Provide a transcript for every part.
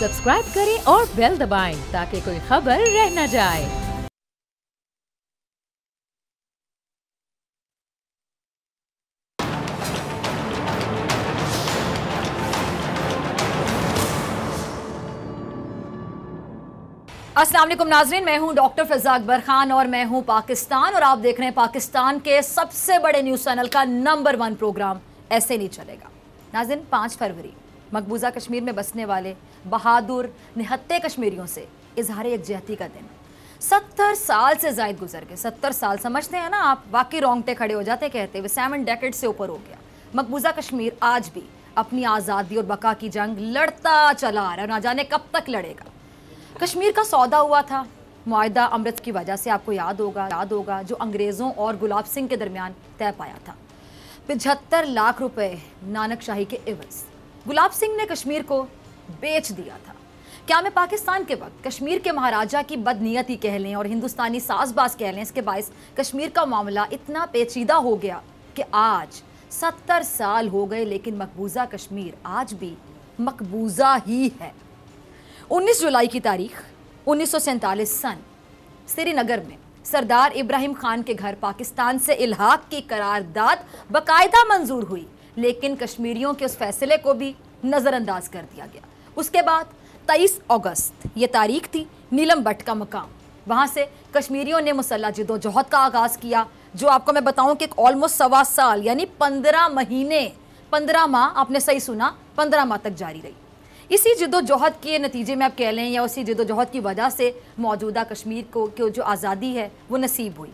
Subscribe करें और bell दबाएं ताकि कोई खबर रह न जाए। अस्सलाम वालेकुम नाज़रीन, मैं हूं डॉक्टर फिज़ा अकबर खान और मैं हूं पाकिस्तान और आप देख रहे हैं पाकिस्तान के सबसे बड़े न्यूज़ चैनल का नंबर 1 प्रोग्राम ऐसे नहीं चलेगा। नाज़रीन, 5 फरवरी मकबूजा कश्मीर में बसने वाले बहादुर निहत्ते कश्मीरियों से इजहार यकजहती का दिन। 70 साल से ज़ायद गुजर गए। 70 साल समझते हैं ना आप, वाकई रोंगटे खड़े हो जाते कहते हुए। 7 डेकेड से ऊपर हो गया। मकबूजा कश्मीर आज भी अपनी आज़ादी और बका की जंग लड़ता चला आ रहा है, ना जाने कब तक लड़ेगा। कश्मीर का सौदा हुआ था मुआहिदा अमृत की वजह से, आपको याद होगा जो अंग्रेज़ों और गुलाब सिंह के दरमियान तय पाया था। 75 लाख रुपए नानक शाही के एवज गुलाब सिंह ने कश्मीर को बेच दिया था। क्या मैं पाकिस्तान के वक्त कश्मीर के महाराजा की बदनीयती कह लें और हिंदुस्तानी साजबाज कह लें, इसके बायस कश्मीर का मामला इतना पेचीदा हो गया कि आज 70 साल हो गए लेकिन मकबूजा कश्मीर आज भी मकबूजा ही है। 19 जुलाई की तारीख 1947 सन श्रीनगर में सरदार इब्राहिम खान के घर पाकिस्तान से इल्हाक की करारदाद बाकायदा मंजूर हुई, लेकिन कश्मीरियों के उस फैसले को भी नज़रअंदाज कर दिया गया। उसके बाद 23 अगस्त ये तारीख थी नीलम बट का मकाम। वहाँ से कश्मीरियों ने मुसल्लह जद्दोजहद का आगाज़ किया, जो आपको मैं बताऊँ कि ऑलमोस्ट 1.25 साल यानी 15 महीने, 15 माह, आपने सही सुना, 15 माह तक जारी रही। इसी जद्दोजहद के नतीजे में आप कह लें या उसी जद्दोजहद की वजह से मौजूदा कश्मीर को जो आज़ादी है वो नसीब हुई,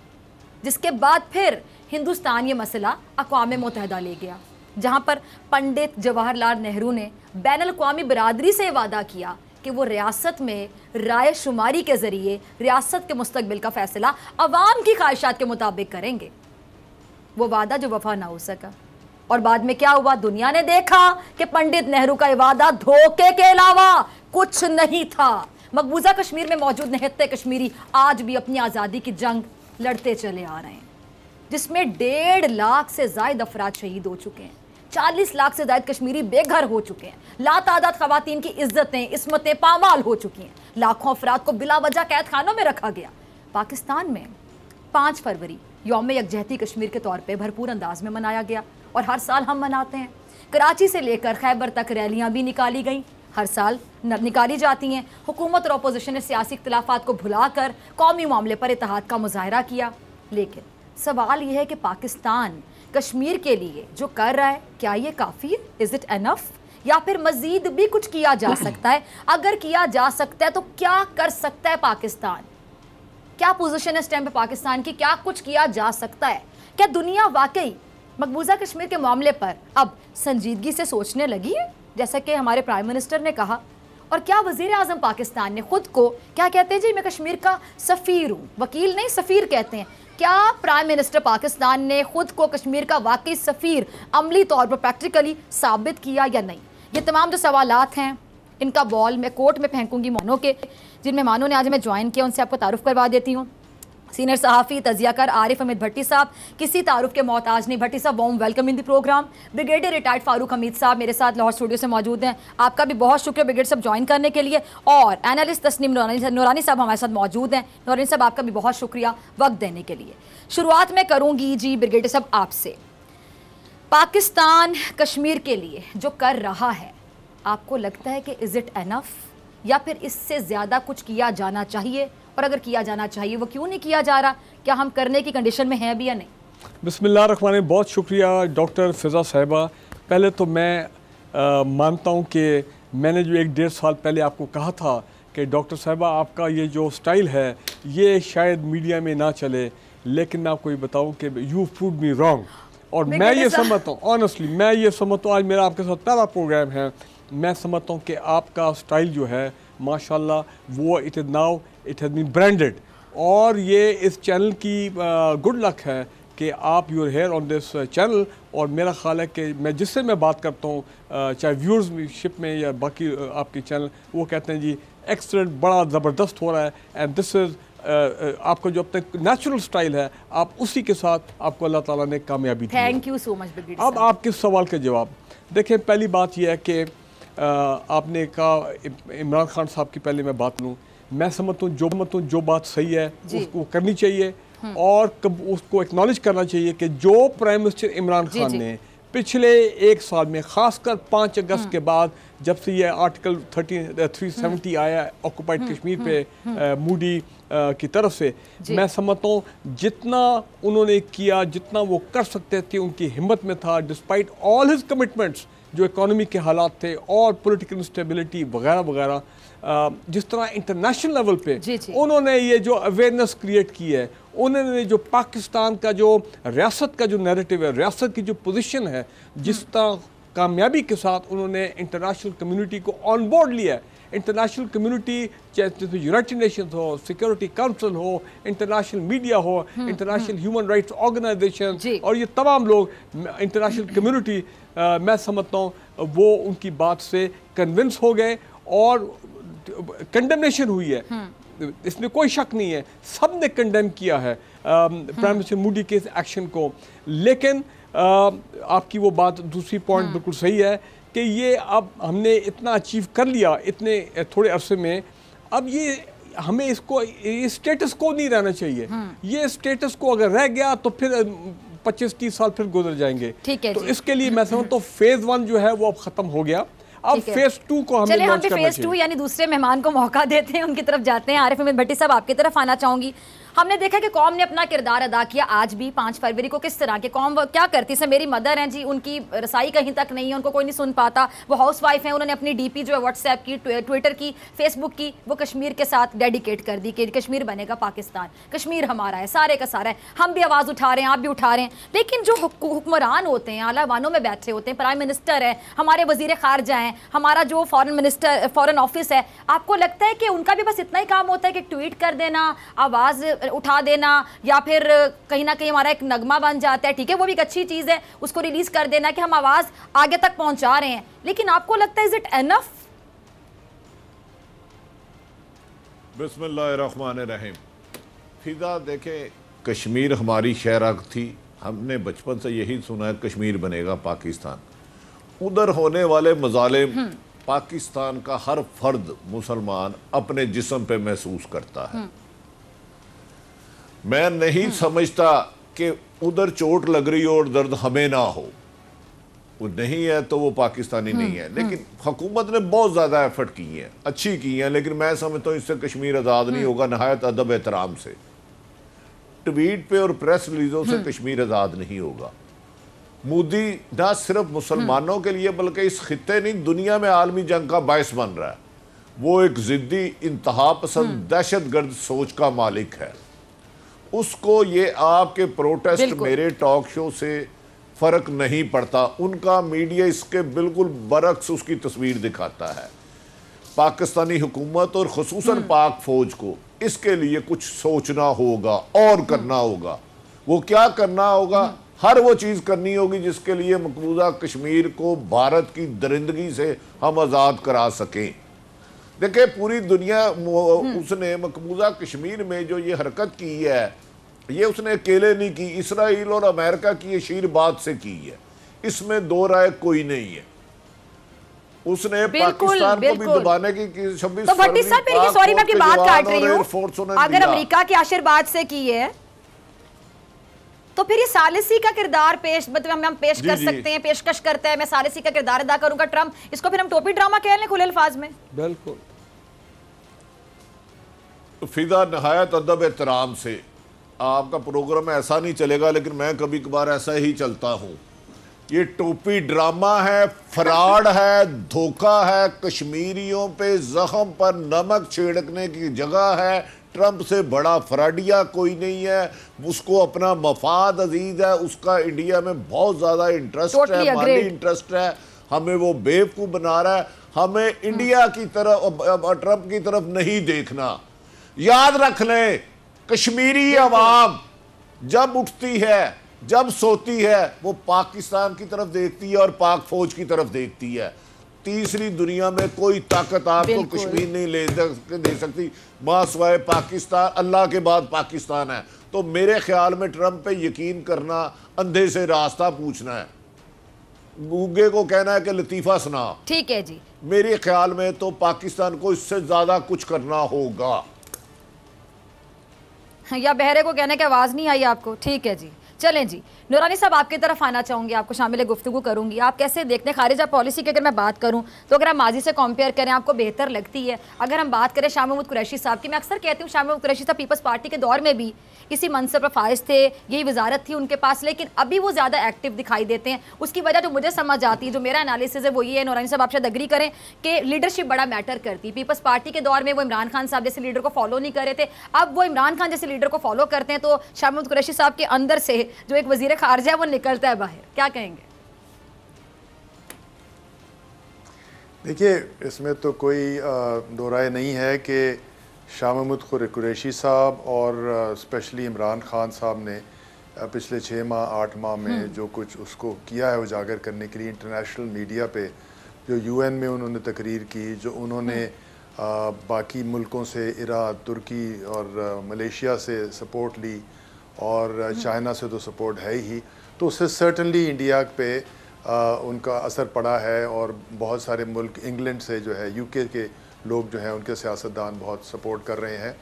जिसके बाद फिर हिंदुस्तान ये मसला अक़वाम मुत्तहिदा ले गया, जहाँ पर पंडित जवाहरलाल नेहरू ने बैनुल-अक़वामी बरादरी से वादा किया कि वो रियासत में राय शुमारी के ज़रिए रियासत के मुस्तकबिल का फ़ैसला अवाम की ख्वाहिशात के मुताबिक करेंगे। वो वादा जो वफा ना हो सका, और बाद में क्या हुआ, दुनिया ने देखा कि पंडित नेहरू का वादा धोखे के अलावा कुछ नहीं था। मकबूजा कश्मीर में मौजूद निहत्ते कश्मीरी आज भी अपनी आज़ादी की जंग लड़ते चले आ रहे हैं, जिसमें 1.5 लाख से ज़ायद अफराद शहीद हो चुके हैं। 40 लाख से ज़ायद कश्मीरी बेघर हो चुके हैं। लातादाद ख़वातीन की इज्जतें इस्मतें पामाल हो चुकी हैं। लाखों अफराद को बिला वजह कैद खानों में रखा गया। पाकिस्तान में 5 फरवरी यौम यकजहती कश्मीर के तौर पे भरपूर अंदाज में मनाया गया और हर साल हम मनाते हैं। कराची से लेकर खैबर तक रैलियां भी निकाली गई, हर साल निकाली जाती हैं। हुकूमत और अपोजिशन ने सियासी इख्तिलाफात को भुलाकर कौमी मामले पर इत्तेहाद का मुजाहरा किया। लेकिन सवाल यह है कि पाकिस्तान कश्मीर के लिए जो कर रहा है, क्या ये काफ़ी है? इज़ इट एनफ, या फिर मज़ीद भी कुछ किया जा सकता है? अगर किया जा सकता है तो क्या कर सकता है पाकिस्तान? क्या पोजीशन है इस टाइम पे पाकिस्तान की? क्या कुछ किया जा सकता है? क्या दुनिया वाकई मकबूजा कश्मीर के मामले पर अब संजीदगी से सोचने लगी है, जैसा कि हमारे प्राइम मिनिस्टर ने कहा? और क्या वज़ीर आज़म पाकिस्तान ने खुद को क्या कहते हैं जी, मैं कश्मीर का सफ़ीर हूँ, वकील नहीं सफ़ीर कहते हैं। क्या प्राइम मिनिस्टर पाकिस्तान ने खुद को कश्मीर का वाकई सफ़ीर अमली तौर पर प्रैक्टिकली साबित किया या नहीं? ये तमाम जो सवालात हैं, इनका बॉल मैं कोर्ट में फेंकूंगी मेहमानों के, जिन मेहमानों ने आज हमें ज्वाइन किया उनसे आपको तारुफ करवा देती हूँ। सीनियर सहाफ़ी तजियाकार आरिफ अहमद भट्टी साहब, किसी तारुफ के मोहताज नहीं। Bhatti sahab, warm welcome in the program. Brigadier retired Farooq Hamid sahab मेरे साथ लाहौर स्टूडियो से मौजूद हैं, आपका भी बहुत शुक्रिया ब्रिगेडियर साहब ज्वाइन करने के लिए। और एनालिस्ट तस्नीम नूरानी साहब हमारे साथ मौजूद हैं। नूरानी साहब, आपका भी बहुत शुक्रिया वक्त देने के लिए। शुरुआत में करूँगी जी ब्रिगेडियर साहब आपसे, पाकिस्तान कश्मीर के लिए जो कर रहा है, आपको लगता है कि इज़ इट एनफ, या फिर इससे ज़्यादा कुछ किया जाना चाहिए? और अगर किया जाना चाहिए वो क्यों नहीं किया जा रहा? क्या हम करने की कंडीशन में हैं भी या नहीं? बिस्मिल्लाहिर्रहमानिर्रहीम, बहुत शुक्रिया डॉक्टर फ़िज़ा साहिबा। पहले तो मैं मानता हूँ कि मैंने जो 1-1.5 साल पहले आपको कहा था कि डॉक्टर साहिबा आपका ये जो स्टाइल है ये शायद मीडिया में ना चले, लेकिन मैं आपको ये बताऊँ कि यू प्रूव्ड मी रॉन्ग। और मैं ये समझता हूँ, ऑनेस्टली मैं ये समझता हूँ, आज मेरा आपके साथ पहला प्रोग्राम है, मैं समझता हूँ कि आपका स्टाइल जो है माशाल्लाह वो इट हैज़ बीन ब्रांडेड, और ये इस चैनल की गुड लक है कि आप you're here on this channel. और मेरा ख्याल है कि मैं जिससे मैं बात करता हूँ, चाहे व्यूअर्सशिप में या बाकी आपके चैनल, वो कहते हैं जी एक्सलेंट, बड़ा ज़बरदस्त हो रहा है। एंड दिस इज़ आपका जो अब तक नेचुरल स्टाइल है, आप उसी के साथ आपको अल्लाह ताला ने कामयाबी दी। Thank you so much. अब आपके सवाल के जवाब देखें, पहली बात यह है कि आपने कहा इमरान खान साहब की, पहले मैं बात लूँ, मैं समझता हूँ जो बात सही है उसको करनी चाहिए और उसको एक्नॉलेज करना चाहिए कि जो प्राइम मिनिस्टर इमरान खान ने पिछले एक साल में, खासकर 5 अगस्त के बाद, जब से ये आर्टिकल 370 आया ऑक्युपाइड कश्मीर पे मूडी की तरफ से, मैं समझता हूँ जितना उन्होंने किया, जितना वो कर सकते थे, उनकी हिम्मत में था, डिस्पाइट ऑल हिज कमिटमेंट्स, जो इकोनॉमी के हालात थे और पॉलिटिकल इंस्टेबिलिटी वगैरह वगैरह, जिस तरह इंटरनेशनल लेवल पे उन्होंने ये जो अवेयरनेस क्रिएट की है, उन्होंने जो पाकिस्तान का जो रियासत का जो नैरेटिव है, रियासत की जो पोजीशन है, जिस तरह कामयाबी के साथ उन्होंने इंटरनेशनल कम्युनिटी को ऑन बोर्ड लिया है, इंटरनेशनल कम्युनिटी चाहे यूनाइटेड नेशंस हो, सिक्योरिटी काउंसिल हो, इंटरनेशनल मीडिया हो, इंटरनेशनल ह्यूमन राइट्स ऑर्गेनाइजेशन और ये तमाम लोग, इंटरनेशनल कम्युनिटी, मैं समझता हूँ वो उनकी बात से कन्विंस हो गए और कंडेमनेशन हुई है, इसमें कोई शक नहीं है, सब ने कंडेम किया है प्राइम मिनिस्टर मूडी के इस एक्शन को। लेकिन आपकी वो बात, दूसरी पॉइंट बिल्कुल सही है कि ये अब हमने इतना अचीव कर लिया इतने थोड़े अरसे में, अब ये हमें इसको, ये स्टेटस को नहीं रहना चाहिए। ये स्टेटस को अगर रह गया तो फिर 25-30 साल फिर गुजर जाएंगे। तो इसके लिए मैं समझता हूँ फेज 1 जो है वो अब खत्म हो गया, अब फेज 2 को हमें लॉन्च करना चाहिए। फेज 2 यानी दूसरे मेहमान को मौका देते हैं, उनकी तरफ जाते हैं। आरिफ अहमद भट्टी साहब, आपकी तरफ आना चाहूंगी। हमने देखा कि कौम ने अपना किरदार अदा किया आज भी 5 फरवरी को। किस तरह के कौम क्या करती है? मेरी मदर हैं जी, उनकी रसाई कहीं तक नहीं है, उनको कोई नहीं सुन पाता, वो हाउस वाइफ हैं, उन्होंने अपनी डीपी जो है व्हाट्सएप की, ट्विटर की, फेसबुक की, वो कश्मीर के साथ डेडिकेट कर दी कि कश्मीर बनेगा पाकिस्तान, कश्मीर हमारा है, सारे का सारा है। हम भी आवाज़ उठा रहे हैं, आप भी उठा रहे हैं, लेकिन जो हुक्मरान होते हैं, आला वानों में बैठे होते हैं, प्राइम मिनिस्टर है, हमारे वजीर खारजा हैं, हमारा जो फॉरेन ऑफिस है, आपको लगता है कि उनका भी बस इतना ही काम होता है कि ट्वीट कर देना, आवाज़ उठा देना, या फिर कहीं ना कहीं हमारा एक नगमा बन जाता है, ठीक है वो भी एक अच्छी चीज़ है, उसको रिलीज कर देना कि हम आवाज़ आगे तक पहुंचा रहे हैं, लेकिन आपको लगता है इज इट एनफ? बिस्मिल्लाहिर्रहमानिर्रहीम। फिजा, देखे, कश्मीर हमारी शहरक थी, हमने बचपन से यही सुना है कश्मीर बनेगा पाकिस्तान। उधर होने वाले मजालिम पाकिस्तान का हर फर्द मुसलमान अपने जिस्म पे महसूस करता है। मैं नहीं समझता कि उधर चोट लग रही हो और दर्द हमें ना हो, वो नहीं है तो वो पाकिस्तानी नहीं है। लेकिन हुकूमत ने बहुत ज़्यादा एफर्ट की है, अच्छी की है, लेकिन मैं समझता हूँ इससे कश्मीर आज़ाद नहीं होगा। नहायत अदब एहतराम से ट्वीट पे और प्रेस रिलीजों से कश्मीर आज़ाद नहीं होगा। मोदी ना सिर्फ मुसलमानों के लिए बल्कि इस खित्ते नहीं दुनिया में आलमी जंग का बायस बन रहा है। वो एक ज़िद्दी इंतहा पसंद दहशतगर्द सोच का मालिक है। उसको ये आपके प्रोटेस्ट मेरे टॉक शो से फ़र्क नहीं पड़ता, उनका मीडिया इसके बिल्कुल बरक्स उसकी तस्वीर दिखाता है। पाकिस्तानी हुकूमत और ख़ुसूसन पाक फ़ौज को इसके लिए कुछ सोचना होगा और करना होगा। वो क्या करना होगा? हर वो चीज़ करनी होगी जिसके लिए मकबूजा कश्मीर को भारत की दरिंदगी से हम आज़ाद करा सकें। देखिए, पूरी दुनिया उसने मकबूजा कश्मीर में जो ये हरकत की है, ये उसने अकेले नहीं की, इसराइल और अमेरिका की ये शीर बात से की है, इसमें दो राय कोई नहीं है। उसने पाकिस्तान को भी दबाने की 26 तो भट्टी साहब, मेरी सॉरी मैं आपकी बात काट रही हूं, अगर अमेरिका के आशीर्वाद से की है तो फिर ये सालिसी का किरदार पेश, मतलब हम पेश कर सकते हैं, पेशकश करते हैं, मैं सालिसी का किरदार अदा करूंगा ट्रंप, इसको फिर हम टोपी ड्रामा कह लें खुले अल्फाज में। बिल्कुल। फिजा, नहायत अदब एहतराम से, आपका प्रोग्राम ऐसा नहीं चलेगा, लेकिन मैं कभी कभार ऐसा ही चलता हूँ। ये टोपी ड्रामा है, फ्रॉड है, धोखा है, कश्मीरियों पे जख्म पर नमक छिड़कने की जगह है। ट्रंप से बड़ा फ्रॉडिया कोई नहीं है, उसको अपना मफाद अजीज है, उसका इंडिया में बहुत ज़्यादा इंटरेस्ट है, माली इंटरेस्ट है, हमें वो बेवकूफ़ बना रहा है। हमें इंडिया की तरफ, ट्रंप की तरफ नहीं देखना। याद रख लें, कश्मीरी अवाम जब उठती है, जब सोती है, वो पाकिस्तान की तरफ देखती है और पाक फौज की तरफ देखती है। तीसरी दुनिया में कोई ताकत आपको कश्मीर नहीं दे सकती, मां सिवाय पाकिस्तान, अल्लाह के बाद पाकिस्तान है। तो मेरे ख्याल में ट्रंप पे यकीन करना अंधे से रास्ता पूछना है। गूगे को कहना है कि लतीफ़ा सुना। ठीक है जी। मेरे ख्याल में तो पाकिस्तान को इससे ज्यादा कुछ करना होगा। या बहरे को कहने की आवाज़ नहीं आई आपको? ठीक है जी, चलें जी। नूरानी साहब आपकी तरफ आना चाहूँगी, आपको शामिल गुफ्तगू करूँगी। आप कैसे देखते हैं खारिजा पॉलिसी की? अगर मैं बात करूँ तो अगर आप माजी से कंपेयर करें आपको बेहतर लगती है? अगर हम बात करें शाह महमूद कुरैशी साहब की, मैं अक्सर कहती हूँ शाह महमूद कुरैशी साहब पीपल्स पार्टी के दौर में भी इसी मनसब पर फाइज थे, यही वजारत थी उनके पास, लेकिन अभी वो ज़्यादा एक्टिव दिखाई देते हैं। उसकी वजह जो मुझे समझ आती है, जो मेरा एनालिसिस है वो ये है, नूरानी साहब आप शायद अग्री करें कि लीडरशिप बड़ा मैटर करती है। पीपल्स पार्टी के दौर में वो इमरान खान साहब जैसे लीडर को फॉलो नहीं कर रहे थे, अब वो इमरान खान जैसे लीडर को फॉलो करते हैं, तो शाह महमूद कुरैशी साहब के अंदर से जो एक वजीर खारजा है वो निकलता है बाहर। क्या कहेंगे? देखिए, इसमें तो कोई दो राय नहीं है कि शाह महमूद कुरैशी साहब और स्पेशली इमरान खान साहब ने पिछले 6 माह 8 माह में जो कुछ उसको किया है उजागर करने के लिए इंटरनेशनल मीडिया पे, जो यूएन में उन्होंने तकरीर की, जो उन्होंने बाकी मुल्कों से इराक, तुर्की और मलेशिया से सपोर्ट ली और चाइना से तो सपोर्ट है ही, तो उससे सर्टनली इंडिया पे उनका असर पड़ा है। और बहुत सारे मुल्क, इंग्लैंड से जो है, यूके के लोग जो हैं उनके सियासतदान बहुत सपोर्ट कर रहे हैं।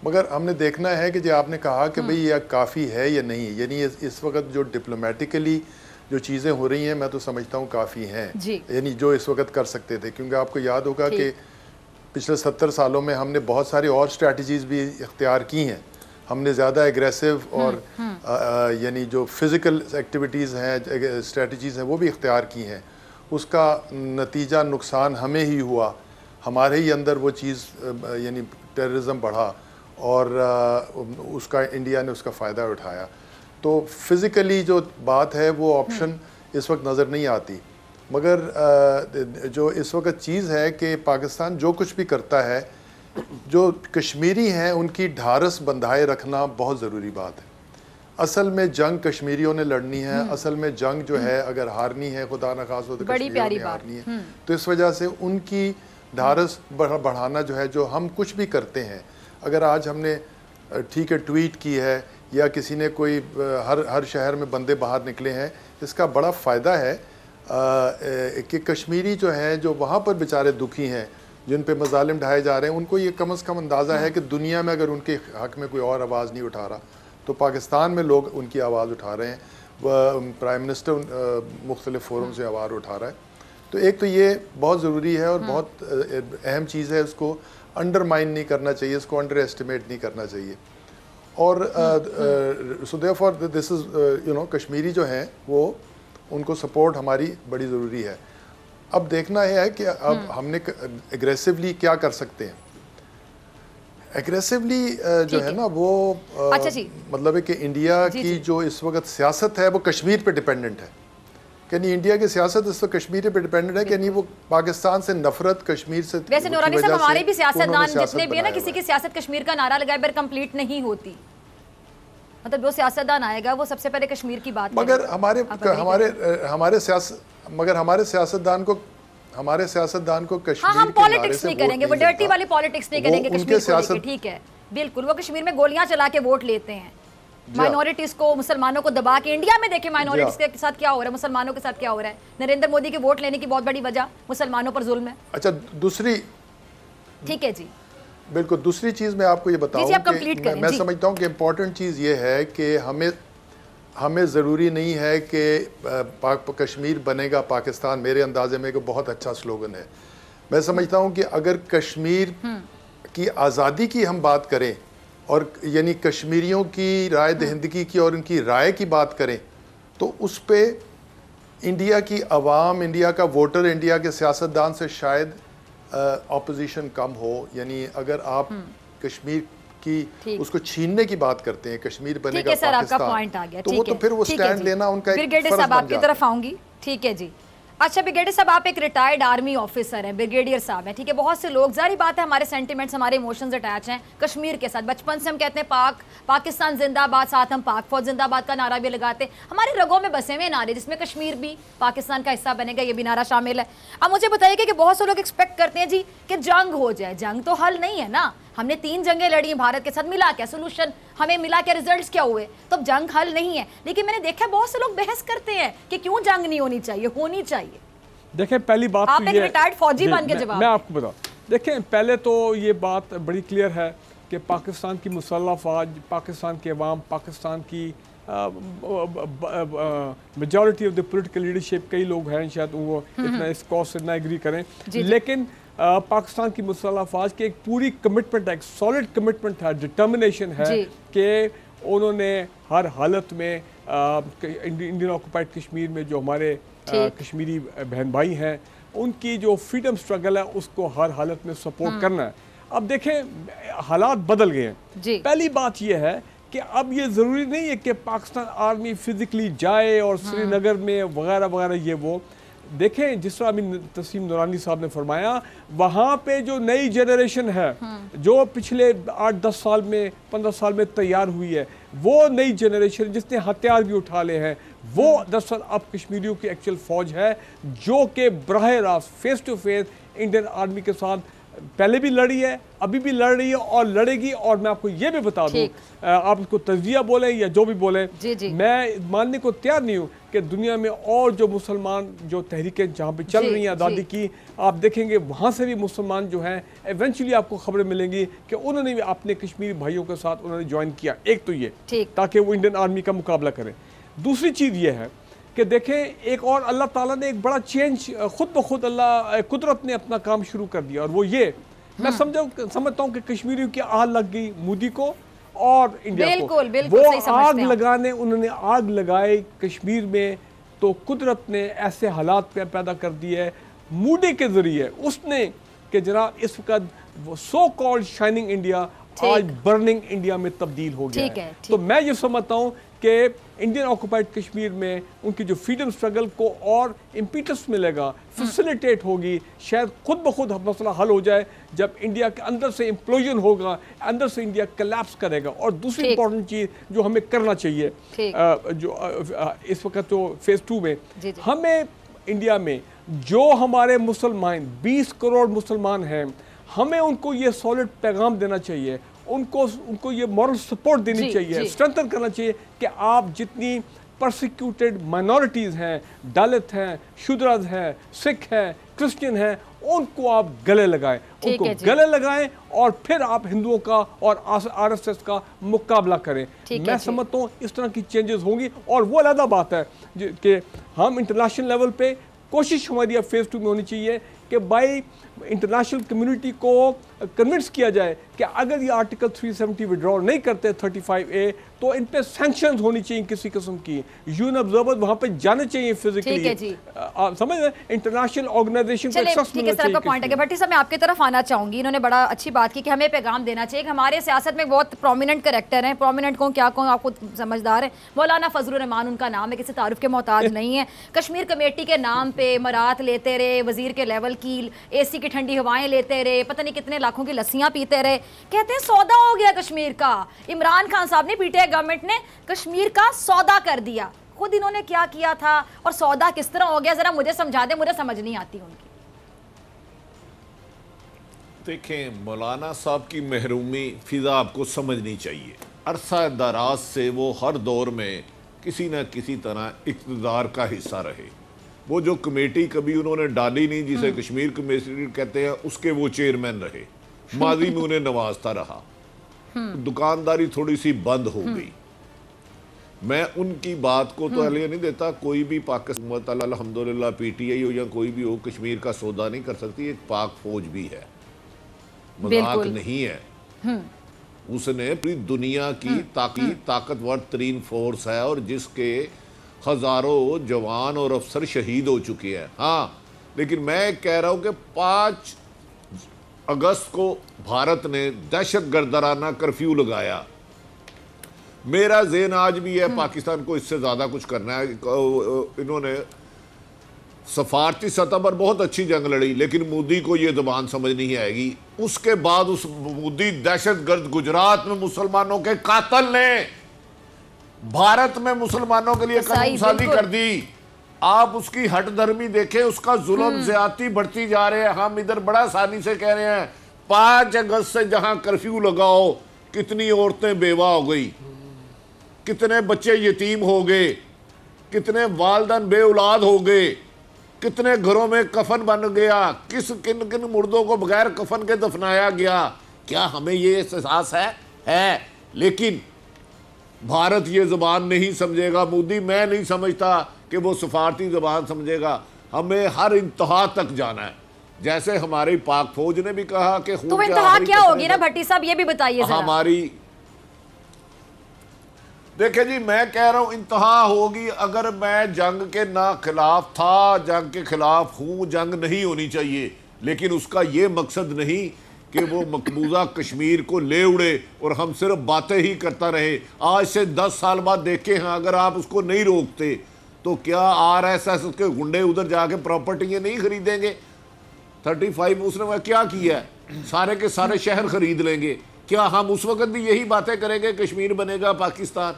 मगर हमने देखना है कि जो आपने कहा कि भाई यह काफ़ी है या नहीं, यानी इस वक्त जो डिप्लोमेटिकली जो चीज़ें हो रही हैं मैं तो समझता हूँ काफ़ी हैं, यानी जो इस वक्त कर सकते थे। क्योंकि आपको याद होगा कि पिछले 70 सालों में हमने बहुत सारी और स्ट्रैटेजीज़ भी इख्तियार की हैं। हमने ज़्यादा एग्रेसिव और यानी जो फिज़िकल एक्टिविटीज़ हैं, स्ट्रैटेजीज़ हैं, वो भी इख्तियार की हैं। उसका नतीजा नुकसान हमें ही हुआ, हमारे ही अंदर वो चीज़ यानी टेररिज्म बढ़ा और उसका इंडिया ने उसका फ़ायदा उठाया। तो फिज़िकली जो बात है वो ऑप्शन इस वक्त नज़र नहीं आती। मगर जो इस वक्त चीज़ है कि पाकिस्तान जो कुछ भी करता है, जो कश्मीरी हैं उनकी ढारस बंधाए रखना बहुत ज़रूरी बात है। असल में जंग कश्मीरियों ने लड़नी है, असल में जंग जो है अगर हारनी है, खुदा न खास तो कश्मीरियों ने हारनी है। तो इस वजह से उनकी ढारस बढ़ाना जो है, जो हम कुछ भी करते हैं, अगर आज हमने ठीक है ट्वीट की है या किसी ने कोई हर शहर में बंदे बाहर निकले हैं, इसका बड़ा फ़ायदा है कि कश्मीरी जो हैं, जो वहाँ पर बेचारे दुखी हैं, जिन पे मजालिम ढाए जा रहे हैं, उनको ये कम से कम अंदाज़ा है कि दुनिया में अगर उनके हक़ में कोई और आवाज़ नहीं उठा रहा तो पाकिस्तान में लोग उनकी आवाज़ उठा रहे हैं। प्राइम मिनिस्टर मुख्तलिफ़ फोरम से आवाज़ उठा रहा है। तो एक तो ये बहुत ज़रूरी है और बहुत अहम चीज़ है, इसको अंडरमाइन नहीं करना चाहिए, इसको अंडर एस्टिमेट नहीं करना चाहिए। और so therefore this is you know, Kashmiri जो हैं वो उनको सपोर्ट हमारी बड़ी ज़रूरी है। अब देखना है कि अब हमने एग्रेसिवली क्या कर सकते हैं। एग्रेसिवली जो है ना वो अच्छा जी, मतलब है कि इंडिया की जो इस वक्त सियासत है वो कश्मीर पे डिपेंडेंट है। कि नहीं, इंडिया की सियासत इस वक्त कश्मीर पे डिपेंडेंट है कि नहीं, वो पाकिस्तान से नफरत, कश्मीर से। वैसे नूरानी साहब हमारे भी सियासतदान जितने भी है ना, किसी की सियासत कश्मीर का नारा लगाए बगैर कंप्लीट नहीं होती। मतलब जो सियासतदान आएगा वो सबसे पहले कश्मीर की बात मगर हमारे सियासतदान को कश्मीर हम पॉलिटिक्स नहीं करेंगे, वो डर्टी वाली पॉलिटिक्स नहीं करेंगे कश्मीर को लेकर, ठीक है बिल्कुल। वो कश्मीर में गोलियां चला के वोट लेते हैं, माइनॉरिटीज को, मुसलमानों को दबा के। इंडिया में देखें माइनॉरिटीज के साथ क्या हो रहा है, मुसलमानों के साथ क्या हो रहा है। नरेंद्र मोदी के वोट लेने की बहुत बड़ी वजह मुसलमानों पर जुल्म है। अच्छा, दूसरी, ठीक है जी, बिल्कुल दूसरी चीज़ मैं आपको ये बताऊं कि मैं समझता हूं कि इम्पोर्टेंट चीज़ ये है कि हमें ज़रूरी नहीं है कि कश्मीर बनेगा पाकिस्तान। मेरे अंदाजे में एक बहुत अच्छा स्लोगन है। मैं समझता हूं कि अगर कश्मीर की आज़ादी की हम बात करें और यानी कश्मीरियों की राय दहिंदगी की और उनकी राय की बात करें, तो उस पर इंडिया की आवाम, इंडिया का वोटर, इंडिया के सियासतदान से शायद ऑपोजिशन कम हो। यानी अगर आप कश्मीर की उसको छीनने की बात करते हैं, कश्मीर बनेगा पाकिस्तान, आपका पॉइंट आ गया, तो वो तो फिर वो स्टैंड लेना उनका एक फर्ज बन जाता है। आपकी तरफ आऊंगी, ठीक है जी। अच्छा ब्रिगेडियर साहब, आप एक रिटायर्ड आर्मी ऑफिसर हैं, ब्रिगेडियर साहब हैं, ठीक है। बहुत से लोग, जारी बात है, हमारे सेंटिमेंट्स, हमारे इमोशंस अटैच हैं कश्मीर के साथ। बचपन से हम कहते हैं पाकिस्तान जिंदाबाद, साथ हम पाक फौज जिंदाबाद का नारा भी लगाते हैं। हमारे रगों में बसे हुए नारे, जिसमें कश्मीर भी पाकिस्तान का हिस्सा बनेगा, ये भी नारा शामिल है। अब मुझे बताइए कि बहुत से लोग एक्सपेक्ट करते हैं जी कि जंग हो जाए। जंग तो हल नहीं है ना, हमने 3 जंगें लड़ी हैं भारत के साथ, मिला क्या सोल्यूशन हमें मिला क्या, रिजल्ट्स क्या हुए? तो अब जंग हल नहीं है। लेकिन मैंने देखा बहुत से लोग बहस करते हैं कि क्यों जंग नहीं होनी चाहिए, होनी चाहिए। देखें पहली बात आप तो एक रिटायर्ड फौजी बन के जवाब मैं आपको बताऊं, देखें पहले तो ये बात बड़ी क्लियर है कि पाकिस्तान की मुसल्लह अफवाज, पाकिस्तान के अवाम, पाकिस्तान की majority of the political leadership, कई लोग हैं शायद वो इतना इस कॉज से ना एग्री करें, लेकिन पाकिस्तान की मुसल्लह अफवाज की एक पूरी कमिटमेंट है, एक सॉलिड कमिटमेंट है, डिटर्मिनेशन है कि उन्होंने हर हालत में इंडियन ऑक्यूपाइड कश्मीर में जो हमारे कश्मीरी बहन भाई हैं उनकी जो फ्रीडम स्ट्रगल है उसको हर हालत में सपोर्ट करना है। अब देखें हालात बदल गए हैं। पहली बात यह है कि अब ये ज़रूरी नहीं है कि पाकिस्तान आर्मी फिजिकली जाए और श्रीनगर में वगैरह वगैरह ये वो देखें, जिस तरह अभी तस्लीम नूरानी साहब ने फरमाया, वहाँ पे जो नई जनरेशन है जो पिछले 8-10 साल में 15 साल में तैयार हुई है, वो नई जनरेशन जिसने हथियार भी उठा ले हैं, वो दरअसल अब कश्मीरियों की एक्चुअल फौज है जो कि बराह रास्त face to face Indian army के साथ पहले भी लड़ी है, अभी भी लड़ रही है और लड़ेगी। और मैं आपको ये भी बता दूं, आप इसको तज्जिया बोले या जो भी बोले, मैं मानने को तैयार नहीं हूँ कि दुनिया में और जो मुसलमान जो तहरीकें जहाँ पे चल रही हैं आज़ादी की, आप देखेंगे वहाँ से भी मुसलमान जो हैं इवेंचुअली आपको खबरें मिलेंगी कि उन्होंने भी अपने कश्मीरी भाइयों के साथ उन्होंने ज्वाइन किया। एक तो ये ताकि वो इंडियन आर्मी का मुकाबला करें। दूसरी चीज़ ये है कि देखें एक और अल्लाह ताला ने एक बड़ा चेंज खुद ब खुद अल्लाह कुदरत ने अपना काम शुरू कर दिया, और वो ये मैं समझता हूँ कि कश्मीरियों की आग लग गई मोदी को और इंडिया को। वो आग लगाने उन्होंने आग लगाई कश्मीर में, तो कुदरत ने ऐसे हालात पैदा कर दिए है मोदी के जरिए उसने कि जनाब इस वक्त वो सो कॉल्ड शाइनिंग इंडिया आज बर्निंग इंडिया में तब्दील हो गया है। तो मैं ये समझता हूँ कि इंडियन ऑक्यूपाइड कश्मीर में उनकी जो फ्रीडम स्ट्रगल को और इम्पीटस मिलेगा, फैसिलिटेट होगी, शायद खुद ब खुद मसला हल हो जाए जब इंडिया के अंदर से इम्प्लोजन होगा, अंदर से इंडिया कोलैप्स करेगा। और दूसरी इंपॉर्टेंट चीज़ जो हमें करना चाहिए जो इस वक्त तो फेज़ 2 में हमें इंडिया में जो हमारे मुसलमान 20 करोड़ मुसलमान हैं, हमें उनको ये सॉलिड पैगाम देना चाहिए, उनको ये मॉरल सपोर्ट देनी चाहिए, स्ट्रेंथन करना चाहिए कि आप जितनी परसिक्यूटेड माइनॉरिटीज़ हैं, दलित हैं, शूद्रज हैं, सिख हैं, क्रिश्चियन हैं, उनको आप गले लगाएं, उनको गले लगाएं और फिर आप हिंदुओं का और आरएसएस का मुकाबला करें। मैं समझता हूँ इस तरह की चेंजेस होंगी। और वो अलग बात है कि हम इंटरनेशनल लेवल पे कोशिश हमारी अब फेज़ 2 में होनी चाहिए कि भाई इंटरनेशनल कम्युनिटी को कन्विंस किया जाए कि अगर ये आर्टिकल 370 विड्रॉ नहीं करते 35A तो इन पे सैंक्शंस होनी चाहिए किसी किस्म की, यूएन ऑब्जर्वर वहां पे जाने चाहिए फिजिकली, आप समझ रहे हैं, इंटरनेशनल ऑर्गेनाइजेशन को एक्सेस मिलना चाहिए। पॉइंट है भट्टी साहब, मैं आपकी तरफ आना चाहूंगी। इन्होंने बड़ा अच्छी बात की कि हमें पैगाम देना चाहिए कि हमारे सियासत में बहुत प्रोमिनेंट कैरेक्टर हैं, प्रोमिनेंट को क्या कहूँ आपको समझदार है, मौलाना फजलुर रहमान उनका नाम है, किसी तारुफ के मोहताज नहीं है। कश्मीर कमेटी के नाम पे मरात लेते रहे, वजीर के लेवल की AC की ठंडी हवाएं लेते रहे, पता नहीं कितने लाखों की लस्सियां पीते रहे, कहते हैं सौदा हो गया कश्मीर का। इमरान खान साहब ने पीटीआई गवर्नमेंट ने कश्मीर का सौदा कर दिया। खुद इन्होंने क्या किया था और सौदा किस तरह हो गया, जरा मुझे समझा दे, मुझे समझ नहीं आती उनकी। देखें, मौलाना साहब की महरूमी फिजा आपको समझनी चाहिए। अरसा दराज से वो हर दौर में किसी न किसी तरह इक़्तिदार का हिस्सा रहे। वो जो कमेटी कभी उन्होंने डाली नहीं जिसे कश्मीर कमेटी कहते हैं, उसके वो चेयरमैन रहे, माजी में उन्हें नवाजता रहा। दुकानदारी थोड़ी सी बंद हो गई। मैं उनकी बात को तो अहलिया नहीं देता, कोई भी पाकिस्तान अल्हम्दुलिल्लाह PTI हो या कोई भी हो कश्मीर का सौदा नहीं कर सकती। एक पाक फौज भी है, मजाक नहीं है। उसने पूरी दुनिया की ताकतवर तरीन फोर्स है और जिसके हजारों जवान और अफसर शहीद हो चुके हैं। हाँ, लेकिन मैं कह रहा हूं कि 5 अगस्त को भारत ने दहशत गर्दाना कर्फ्यू लगाया। मेरा ज़हन आज भी है पाकिस्तान को इससे ज़्यादा कुछ करना है। इन्होंने सफारती सतह पर बहुत अच्छी जंग लड़ी, लेकिन मोदी को ये ज़बान समझ नहीं आएगी। उसके बाद उस मोदी दहशतगर्द गुजरात में मुसलमानों के कातिल ने भारत में मुसलमानों के लिए कानून साजी कर दी। आप उसकी हट धर्मी देखें, उसका जुल्म ज्यादती बढ़ती जा रहे हैं। हम इधर बड़ा आसानी से कह रहे हैं 5 अगस्त से जहां कर्फ्यू लगाओ, कितनी औरतें बेवा हो गई, कितने बच्चे यतीम हो गए, कितने वालदैन बे औलाद हो गए, कितने घरों में कफन बन गया, किन किन मुर्दों को बगैर कफन के दफनाया गया। क्या हमें ये एहसास है? लेकिन भारत ये ज़बान नहीं समझेगा। मोदी, मैं नहीं समझता कि वो सफारती ज़बान समझेगा। हमें हर इंतहा तक जाना है। जैसे हमारी पाक फौज ने भी कहा कि तो इंतहा क्या होगी ना भट्टी साहब, ये भी बताइए जरा। हमारी, देखिए जी, मैं कह रहा हूं इंतहा होगी। अगर मैं जंग के ना खिलाफ था, जंग के खिलाफ हूं, जंग नहीं होनी चाहिए, लेकिन उसका ये मकसद नहीं कि वो मकबूजा कश्मीर को ले उड़े और हम सिर्फ बातें ही करता रहे। आज से 10 साल बाद देखे हैं, अगर आप उसको नहीं रोकते तो क्या RSS के गुंडे उधर जाके प्रॉपर्टी नहीं खरीदेंगे? 35 उसने क्या किया है, सारे के सारे शहर खरीद लेंगे। क्या हम उस वक्त भी यही बातें करेंगे कश्मीर बनेगा पाकिस्तान?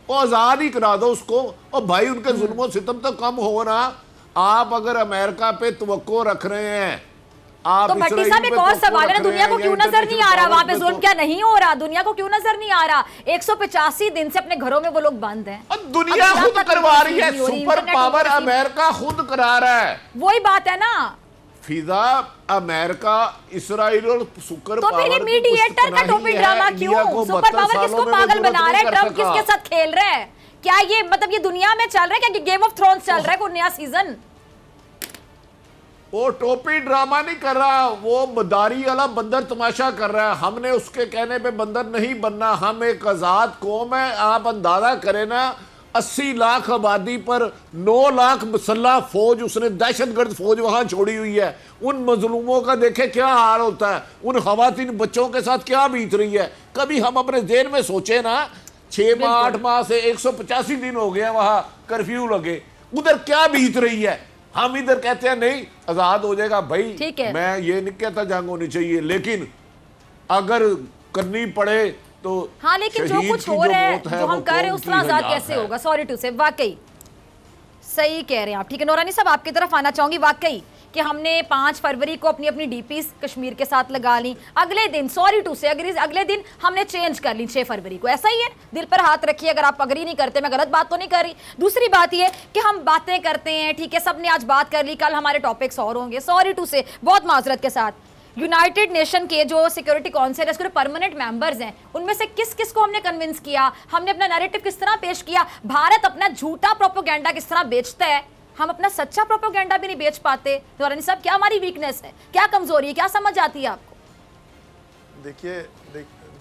वो आज़ाद ही करा दो उसको। और भाई उनके जुल्म सितम तो कम हो ना। आप अगर अमेरिका पे तवक्को रख रहे हैं, आप तो भट्टी साहब एक और सवाल है ना, दुनिया को क्यों नजर नहीं आ रहा वहां पे जुल्म क्या नहीं हो रहा? दुनिया को क्यों नजर नहीं आ रहा? 185 दिन से अपने घरों में वो लोग बंद हैं। दुनिया खुद करवा रही है, सुपर पावर अमेरिका खुद करा रहा है। वही बात है ना, फिजा अमेरिका, इसराइल और सुपर तो फिर ये मीडिएटर का टोपी ड्रामा क्यों? सुपर पावर किसको पागल बना रहा है? ट्रम्प किसके साथ खेल रहा है? क्या ये मतलब ये दुनिया में चल रहा है क्या? गेम ऑफ थ्रोन्स चल रहा है कोई नया सीजन? वो टोपी ड्रामा नहीं कर रहा, वो मदारी वाला बंदर तमाशा कर रहा है। हमने उसके कहने पे बंदर नहीं बनना। हम एक आजाद कौम है। आप अंदाजा करें ना, 80 लाख आबादी पर 9 लाख मुसल्ला फौज, उसने दहशतगर्द फौज वहां छोड़ी हुई है। उन मजलूमों का देखे क्या हाल होता है, उन खवातीन बच्चों के साथ क्या बीत रही है। कभी हम अपने जेल में सोचे ना, 6 माह 8 माह से 185 दिन हो गए वहां कर्फ्यू लगे, उधर क्या बीत रही है। हम इधर कहते हैं नहीं आजाद हो जाएगा। भाई मैं ये नहीं कहता जंग होनी चाहिए, लेकिन अगर करनी पड़े तो हाँ, लेकिन जो कुछ हो रहा है, जो हम कर रहे हैं, उसमें आजाद कैसे होगा? सॉरी टू से, वाकई सही कह रहे हैं आप। ठीक है नौरानी साहब, आपकी तरफ आना चाहूंगी। वाकई कि हमने 5 फरवरी को अपनी अपनी डीपीज कश्मीर के साथ लगा ली, अगले दिन सॉरी टू से अगले दिन हमने चेंज कर ली 6 फरवरी को। ऐसा ही है, दिल पर हाथ रखिए अगर आप अग्री नहीं करते। मैं गलत बात तो नहीं कर रही। दूसरी बात ये कि हम बातें करते हैं, ठीक है, सबने आज बात कर ली, कल हमारे टॉपिक्स और होंगे। सॉरी टू से, बहुत माजरत के साथ, यूनाइटेड नेशन के जो सिक्योरिटी काउंसिल है, उसके परमानेंट मेंबर्स हैं, उनमें से किस किस को हमने कन्विंस किया, हमने अपना नैरेटिव किस तरह पेश किया, भारत अपना झूठा प्रोपेगेंडा किस तरह बेचता है, हम अपना सच्चा प्रोपेगेंडा भी नहीं बेच पाते। नौरानी साहब, क्या हमारी वीकनेस है, क्या कमजोरी है, क्या समझ आती है आपको?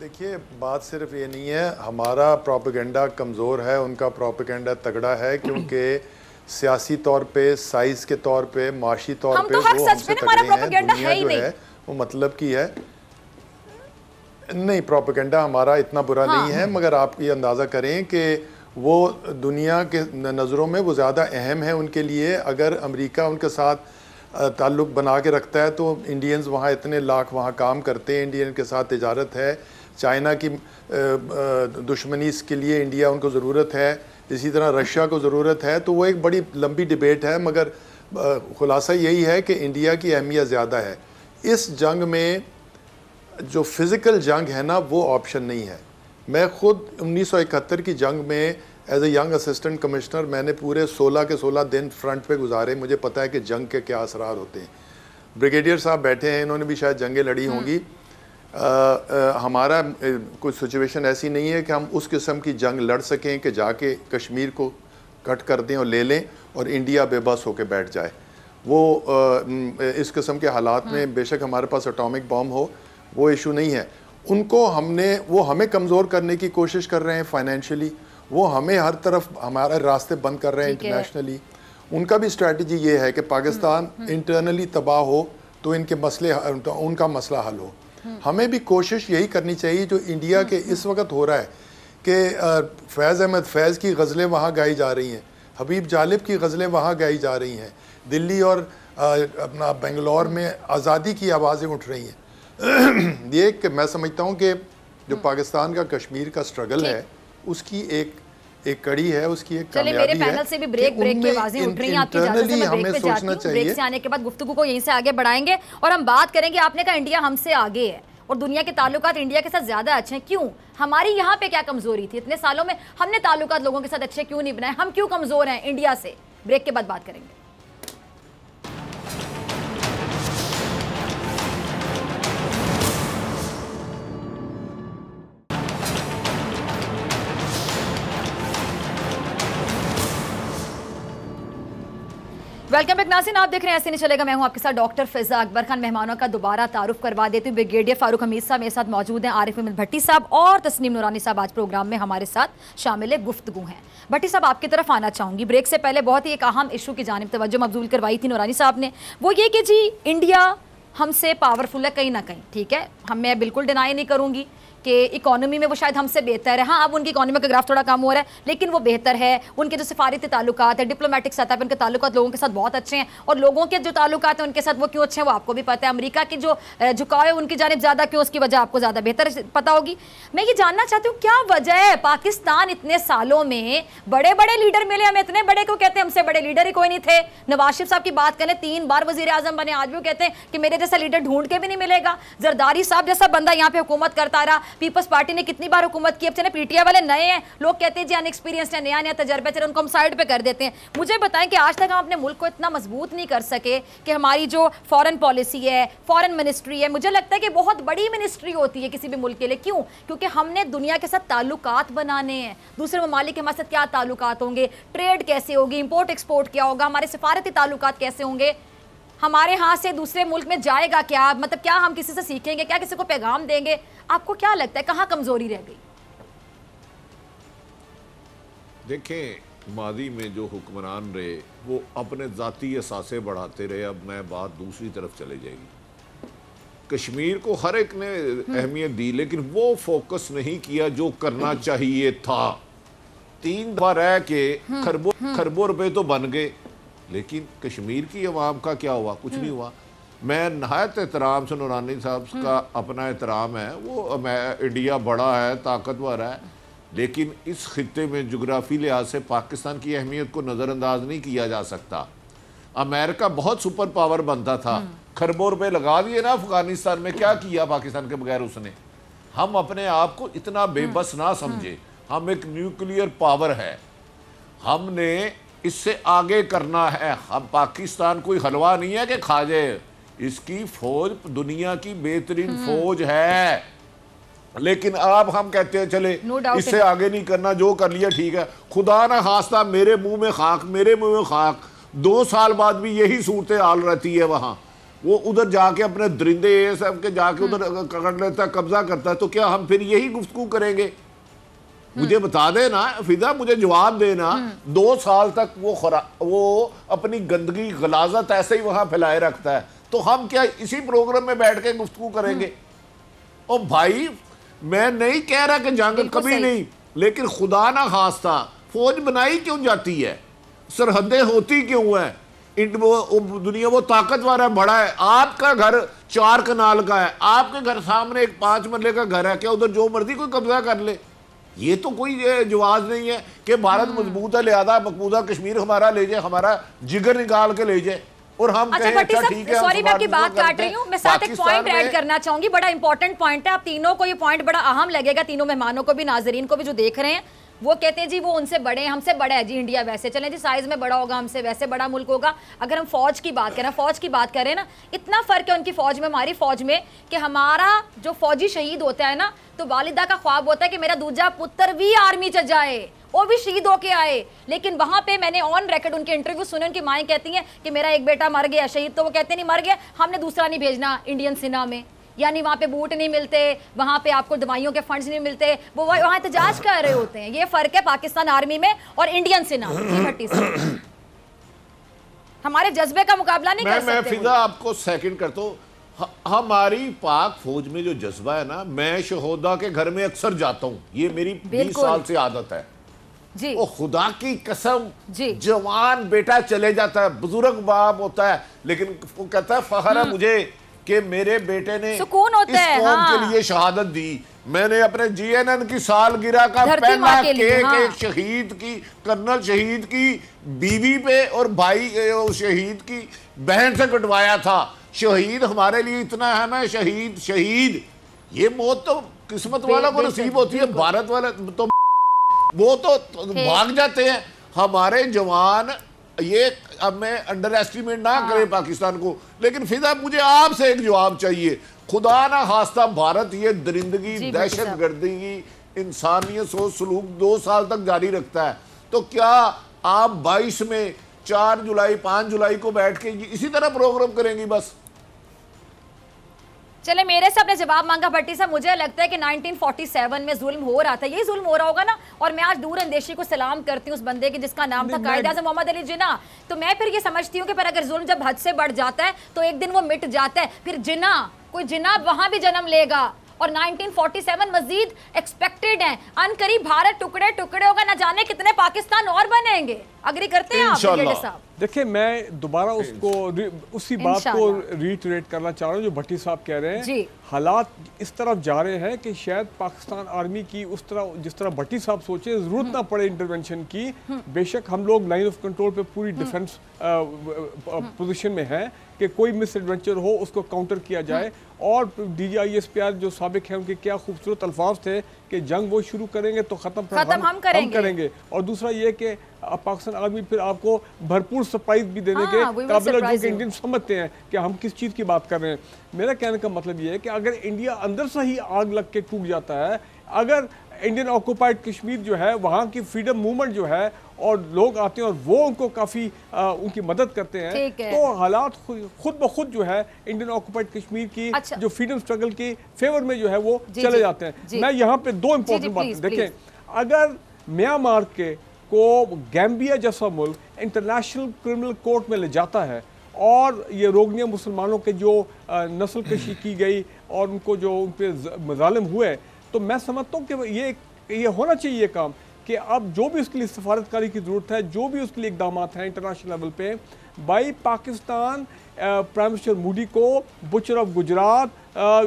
देखिए बात सिर्फ ये नहीं है हमारा प्रोपेगेंडा कमज़ोर है, उनका प्रोपेगेंडा तगड़ा है, क्योंकि सियासी तौर पे, साइज के तौर पे, माशी तौर पे वो हमसे तगड़े हैं। दुनिया जो है वो मतलब की है। नहीं, प्रोपेगेंडा हमारा इतना बुरा नहीं है, मगर आप ये अंदाज़ा करें कि वो दुनिया के नज़रों में वो ज़्यादा अहम है उनके लिए। अगर अमेरिका उनके साथ ताल्लुक़ बना के रखता है तो इंडियंस वहाँ इतने लाख वहाँ काम करते हैं, इंडियन के साथ तिजारत है। चाइना की दुश्मनी के लिए इंडिया उनको ज़रूरत है, इसी तरह रशिया को ज़रूरत है। तो वो एक बड़ी लंबी डिबेट है, मगर ख़ुलासा यही है कि इंडिया की अहमियत ज़्यादा है इस जंग में। जो फ़िज़िकल जंग है ना, वो ऑप्शन नहीं है। मैं ख़ुद 1971 की जंग में as a young assistant commissioner मैंने पूरे 16 के 16 दिन फ्रंट पे गुजारे। मुझे पता है कि जंग के क्या असरार होते हैं। ब्रिगेडियर साहब बैठे हैं, इन्होंने भी शायद जंगें लड़ी होंगी। हमारा कोई सिचुएशन ऐसी नहीं है कि हम उस किस्म की जंग लड़ सकें कि जाके कश्मीर को कट कर दें और ले लें और इंडिया बेबस होकर बैठ जाए। वो इस किस्म के हालात में बेशक हमारे पास एटॉमिक बॉम्ब हो, वो इशू नहीं है। उनको वो हमें कमज़ोर करने की कोशिश कर रहे हैं फाइनेंशियली, वो हमें हर तरफ हमारे रास्ते बंद कर रहे हैं इंटरनेशनली। उनका भी स्ट्रेटजी ये है कि पाकिस्तान इंटरनली तबाह हो तो उनका मसला हल हो। हमें भी कोशिश यही करनी चाहिए जो इंडिया के इस वक्त हो रहा है कि फैज़ अहमद फैज़ की गज़लें वहाँ गाई जा रही हैं, हबीब जालिब की गज़लें वहाँ गाई जा रही हैं, दिल्ली और अपना बेंगलोर में आज़ादी की आवाज़ें उठ रही हैं। ये कि मैं समझता हूँ कि जो पाकिस्तान का कश्मीर का स्ट्रगल है उसकी एक एक कड़ी है, उसकी एक चलिए मेरे पैनल से भी ब्रेक की आवाजें उठ रही हैं आपकी इजाजत से। मैं ब्रेक पे जाती हूं, ब्रेक से आने के बाद गुफ्तगू को यहीं से आगे बढ़ाएंगे और हम बात करेंगे। आपने कहा इंडिया हमसे आगे है और दुनिया के ताल्लुकात इंडिया के साथ ज्यादा अच्छे हैं, क्यों? हमारी यहाँ पे क्या कमजोरी थी? इतने सालों में हमने ताल्लुकात लोगों के साथ अच्छे क्यों नहीं बनाए? हम क्यों कमजोर हैं इंडिया से? ब्रेक के बाद बात करेंगे। वेलकम बैक नाज़रीन, आप देख रहे हैं ऐसे नहीं चलेगा। मैं हूं आपके साथ डॉक्टर फिजा अकबर खान। मेहमानों का दोबारा तारुफ करवा देती हूँ। ब्रिगेडियर फारूक हमीद साहब मेरे साथ मौजूद हैं, आरिफ अहमद भट्टी साहब और तस्नीम नूरानी साहब आज प्रोग्राम में हमारे साथ शामिल गुफ्तगू हैं। भट्टी साहब आपकी तरफ आना चाहूँगी। ब्रेक से पहले बहुत ही एक अहम इशू की जानिब तवज्जो मबजूल करवाई थी नूरानी साहब ने, वो ये कि जी इंडिया हमसे पावरफुल है कहीं ना कहीं, ठीक है, मैं बिल्कुल डिनाई नहीं करूँगी कि इकोनॉमी में वो शायद हमसे बेहतर है। हाँ, अब उनकी इकोनॉमी का ग्राफ थोड़ा कम हो रहा है, लेकिन वो बेहतर है। उनके जो सिफारती ताल्लुकात है, डिप्लोमेटिक सतह पर उनके ताल्लुकात लोगों के साथ बहुत अच्छे हैं और लोगों के जो ताल्लुकात हैं उनके साथ वो क्यों अच्छे हैं वो आपको भी पता है। अमेरिका की जो झुकाव है उनकी जानिब ज़्यादा क्यों, उसकी वजह आपको ज़्यादा बेहतर पता होगी। मैं ये जानना चाहती हूँ क्या वजह है पाकिस्तान इतने सालों में बड़े बड़े लीडर मिले, हम इतने बड़े को कहते हैं, हमसे बड़े लीडर ही कोई नहीं थे। नवाज शरीफ साहब की बात करें, 3 बार वजीर आजम बने, आज भी वो कहते हैं कि मेरे जैसा लीडर ढूंढ के भी नहीं मिलेगा। जरदारी साहब जैसा बंदा यहाँ पे हुकूमत करता रहा, पीपल्स पार्टी ने कितनी बार हुकूमत की। अब चले पीटीआई वाले नए हैं, लोग कहते हैं जी अनएक्सपीरियंस्ड है, नया तजर्बा, चले उनको हम साइड पे कर देते हैं। मुझे बताएं कि आज तक हम अपने मुल्क को इतना मजबूत नहीं कर सके कि हमारी जो फॉरेन पॉलिसी है, फॉरेन मिनिस्ट्री है, मुझे लगता है कि बहुत बड़ी मिनिस्ट्री होती है किसी भी मुल्क के लिए। क्यों? क्योंकि हमने दुनिया के साथ ताल्लुकात बनाने हैं, दूसरे ममालिक के हमारे साथ क्या ताल्लुकात होंगे, ट्रेड कैसे होगी, इंपोर्ट एक्सपोर्ट क्या होगा, हमारे सिफारती ताल्लुकात कैसे होंगे, हमारे यहाँ से दूसरे मुल्क में जाएगा क्या, मतलब क्या हम किसी से सीखेंगे, क्या किसी को पैगाम देंगे। आपको क्या लगता है कहाँ कमजोरी रह गई? देखें, मादी में जो हुक्मरान रहे वो अपने ज़ाती असासे बढ़ाते रहे। अब मैं बात दूसरी तरफ चले जाएगी। कश्मीर को हर एक ने अहमियत दी, लेकिन वो फोकस नहीं किया जो करना चाहिए था। 3 दफा रह के खरबों रुपए तो बन गए, लेकिन कश्मीर की अवाम का क्या हुआ? कुछ नहीं हुआ। मैं नहायत एहतराम से नूरानी साहब का अपना एहतराम है, वो इंडिया बड़ा है, ताकतवर है, लेकिन इस खित्ते में जोग्राफी लिहाज से पाकिस्तान की अहमियत को नज़रअंदाज नहीं किया जा सकता। अमेरिका बहुत सुपर पावर बनता था, खरबों रुपए लगा दिए ना अफगानिस्तान में, क्या किया पाकिस्तान के बगैर उसने? हम अपने आप को इतना बेबस ना समझे, हम एक न्यूक्लियर पावर है, हमने इससे आगे करना है। हम पाकिस्तान कोई हलवा नहीं है कि खा जाए, इसकी फौज दुनिया की बेहतरीन फौज है, लेकिन अब हम कहते हैं चले इससे आगे नहीं करना, जो कर लिया ठीक है। खुदा ना खास्ता मेरे मुंह में खाक, मेरे मुंह में खाक। 2 साल बाद भी यही सूरत हाल रहती है। वहाँ वो उधर जाके अपने दरिंदे सब के जाके उधर कर लेता है, कब्जा करता है, तो क्या हम फिर यही गुफ्तगू करेंगे? मुझे बता देना फिदा, मुझे जवाब देना। 2 साल तक वो अपनी गंदगी गलाजत ऐसे ही वहां फैलाए रखता है, तो हम क्या इसी प्रोग्राम में बैठ के गुफ्तगू करेंगे? और भाई मैं नहीं कह रहा कि जंग कभी नहीं, लेकिन खुदा ना खास्ता फौज बनाई क्यों जाती है? सरहदें होती क्यों है? दुनिया वो ताकतवर है, बड़ा है। आपका घर 4 कनाल का है, आपके घर सामने एक 5 मरले का घर है, क्या उधर जो मर्जी कोई कब्जा कर ले? ये तो कोई जवाब नहीं है कि भारत मजबूत है लिहाजा मकबूजा कश्मीर हमारा ले जाए, हमारा जिगर निकाल के ले जाए और हम अच्छा भट्टी साहब, सॉरी मैं आपकी बात काट रही हूँ, मैं साथ एक पॉइंट ऐड करना चाहूंगी, बड़ा इंपॉर्टेंट पॉइंट है। आप तीनों को ये पॉइंट बड़ा अहम लगेगा, तीनों मेहमानों को भी, नाजरीन को भी जो देख रहे हैं। वो कहते हैं जी वो उनसे बड़े हैं, हमसे बड़ा है जी इंडिया, वैसे चलें जी साइज में बड़ा होगा हमसे, वैसे बड़ा मुल्क होगा। अगर हम फौज की बात करें, फौज की बात करें ना, इतना फर्क है उनकी फौज में हमारी फौज में कि हमारा जो फौजी शहीद होता है ना, तो वालिदा का ख्वाब होता है कि मेरा दूजा पुत्र भी आर्मी च जाए, वो भी शहीद होके आए। लेकिन वहां पे मैंने ऑन रिकॉर्ड उनके इंटरव्यू सुने, उनकी माएँ कहती हैं कि मेरा एक बेटा मर गया शहीद, तो वो कहते नहीं मर गया, हमने दूसरा नहीं भेजना इंडियन सेना में। यानी वहाँ पे बूट नहीं मिलते, वहाँ पे आपको दवाइयों के फंड्स नहीं मिलते, वो वहाँ एहतजाज कर रहे होते हैं। ये फर्क है पाकिस्तान आर्मी में और इंडियन सेना में। भट्टी साहब, हमारे जज्बे का मुकाबला नहीं कर सकते। मैं फिजा आपको सेकंड करता हूँ। हमारी पाक फौज में जो जज्बा है ना, मैं शहोदा के घर में अक्सर जाता हूँ, ये मेरी 20 साल से आदत है जी। ओ खुदा की कसम जी, जवान बेटा चले जाता है, बुजुर्ग बाप होता है, लेकिन वो कहता है फख्र है मुझे कि मेरे बेटे ने सुकून होता है, इस कौम के लिए शहादत दी। मैंने अपने जीएनएन की सालगिरह का धरती पहला माँ के लिए, केक हाँ। एक शहीद की, कर्नल शहीद की बीवी पे और भाई शहीद की बहन से कटवाया था। शहीद हमारे लिए इतना है ना, शहीद शहीद, ये मौत तो किस्मत वाला को नसीब होती है, भारत वाला तो वो तो भाग जाते हैं। हमारे जवान ये, अब मैं अंडर एस्टिमेट ना करें पाकिस्तान को, लेकिन फिदा मुझे आपसे एक जवाब चाहिए। खुदा ना खास्ता भारत ये दरिंदगी, दहशत गर्दी, इंसानियत सोच सलूक 2 साल तक जारी रखता है, तो क्या आप 22 में 4 जुलाई 5 जुलाई को बैठ के इसी तरह प्रोग्राम करेंगी? बस चले, मेरे से अपने जवाब मांगा भट्टी साहब। मुझे लगता है कि 1947 में जुल्म हो रहा था, यही जुल्म हो रहा होगा ना। और मैं आज दूर अंदेशी को सलाम करती हूँ उस बंदे की जिसका नाम था कायद-ए-आज़म मोहम्मद अली जिन्ना। तो मैं फिर ये समझती हूँ कि पर अगर जुल्म जब हद से बढ़ जाता है तो एक दिन वो मिट जाता है। फिर जिन्ना, कोई जिन्ना वहां भी जन्म लेगा। और 1947 मजीद एक्सपेक्टेड है। अनकरीब भारत टुकड़े टुकड़े होगा, ना जाने कितने पाकिस्तान और बनेंगे। अग्री करते हैं आप साहब? देखिए, मैं दोबारा उसी बात को रीइटरेट करना चाह रहा हूँ जो भट्टी साहब कह रहे हैं। हालात इस तरफ जा रहे हैं कि शायद पाकिस्तान आर्मी की उस तरह, जिस तरह भट्टी साहब सोचे, जरूरत ना पड़े इंटरवेंशन की। बेशक हम लोग लाइन ऑफ कंट्रोल पे पूरी डिफेंस पोजीशन में हैं कि कोई मिस एडवेंचर हो उसको काउंटर किया जाए। और DGISPR जो साबिक है, उनके क्या खूबसूरत अल्फाज थे कि जंग वो शुरू करेंगे तो खत्म हम करेंगे। और दूसरा ये कि पाकिस्तान आर्मी फिर आपको भरपूर सरप्राइज भी देने के काबिल है, जो कि इंडियन समझते हैं कि हम किस चीज़ की बात कर रहे हैं। मेरा कहने का मतलब ये है कि अगर इंडिया अंदर से ही आग लग के टूट जाता है, अगर इंडियन ऑक्यूपाइड कश्मीर जो है वहाँ की फ्रीडम मूवमेंट जो है और लोग आते हैं और वो उनको काफ़ी उनकी मदद करते हैं, तो हालात खुद ब खुद जो है इंडियन ऑक्यूपाइड कश्मीर की जो फ्रीडम स्ट्रगल के फेवर में जो है वो चले जाते हैं। मैं यहाँ पे 2 इंपॉर्टेंट बातें देखें। अगर म्यांमार को गैम्बिया जैसा मुल्क इंटरनेशनल क्रिमिनल कोर्ट में ले जाता है और ये रोगनिया मुसलमानों के जो नस्ल कशी की गई और उनको जो उन पर मजालिम हुए, तो मैं समझता हूँ कि ये होना चाहिए काम कि अब जो भी उसके लिए सफारतकारी की ज़रूरत है, जो भी उसके लिए इकदाम हैं इंटरनेशनल लेवल पे, by Pakistan prime minister Modi को बुचर ऑफ गुजरात,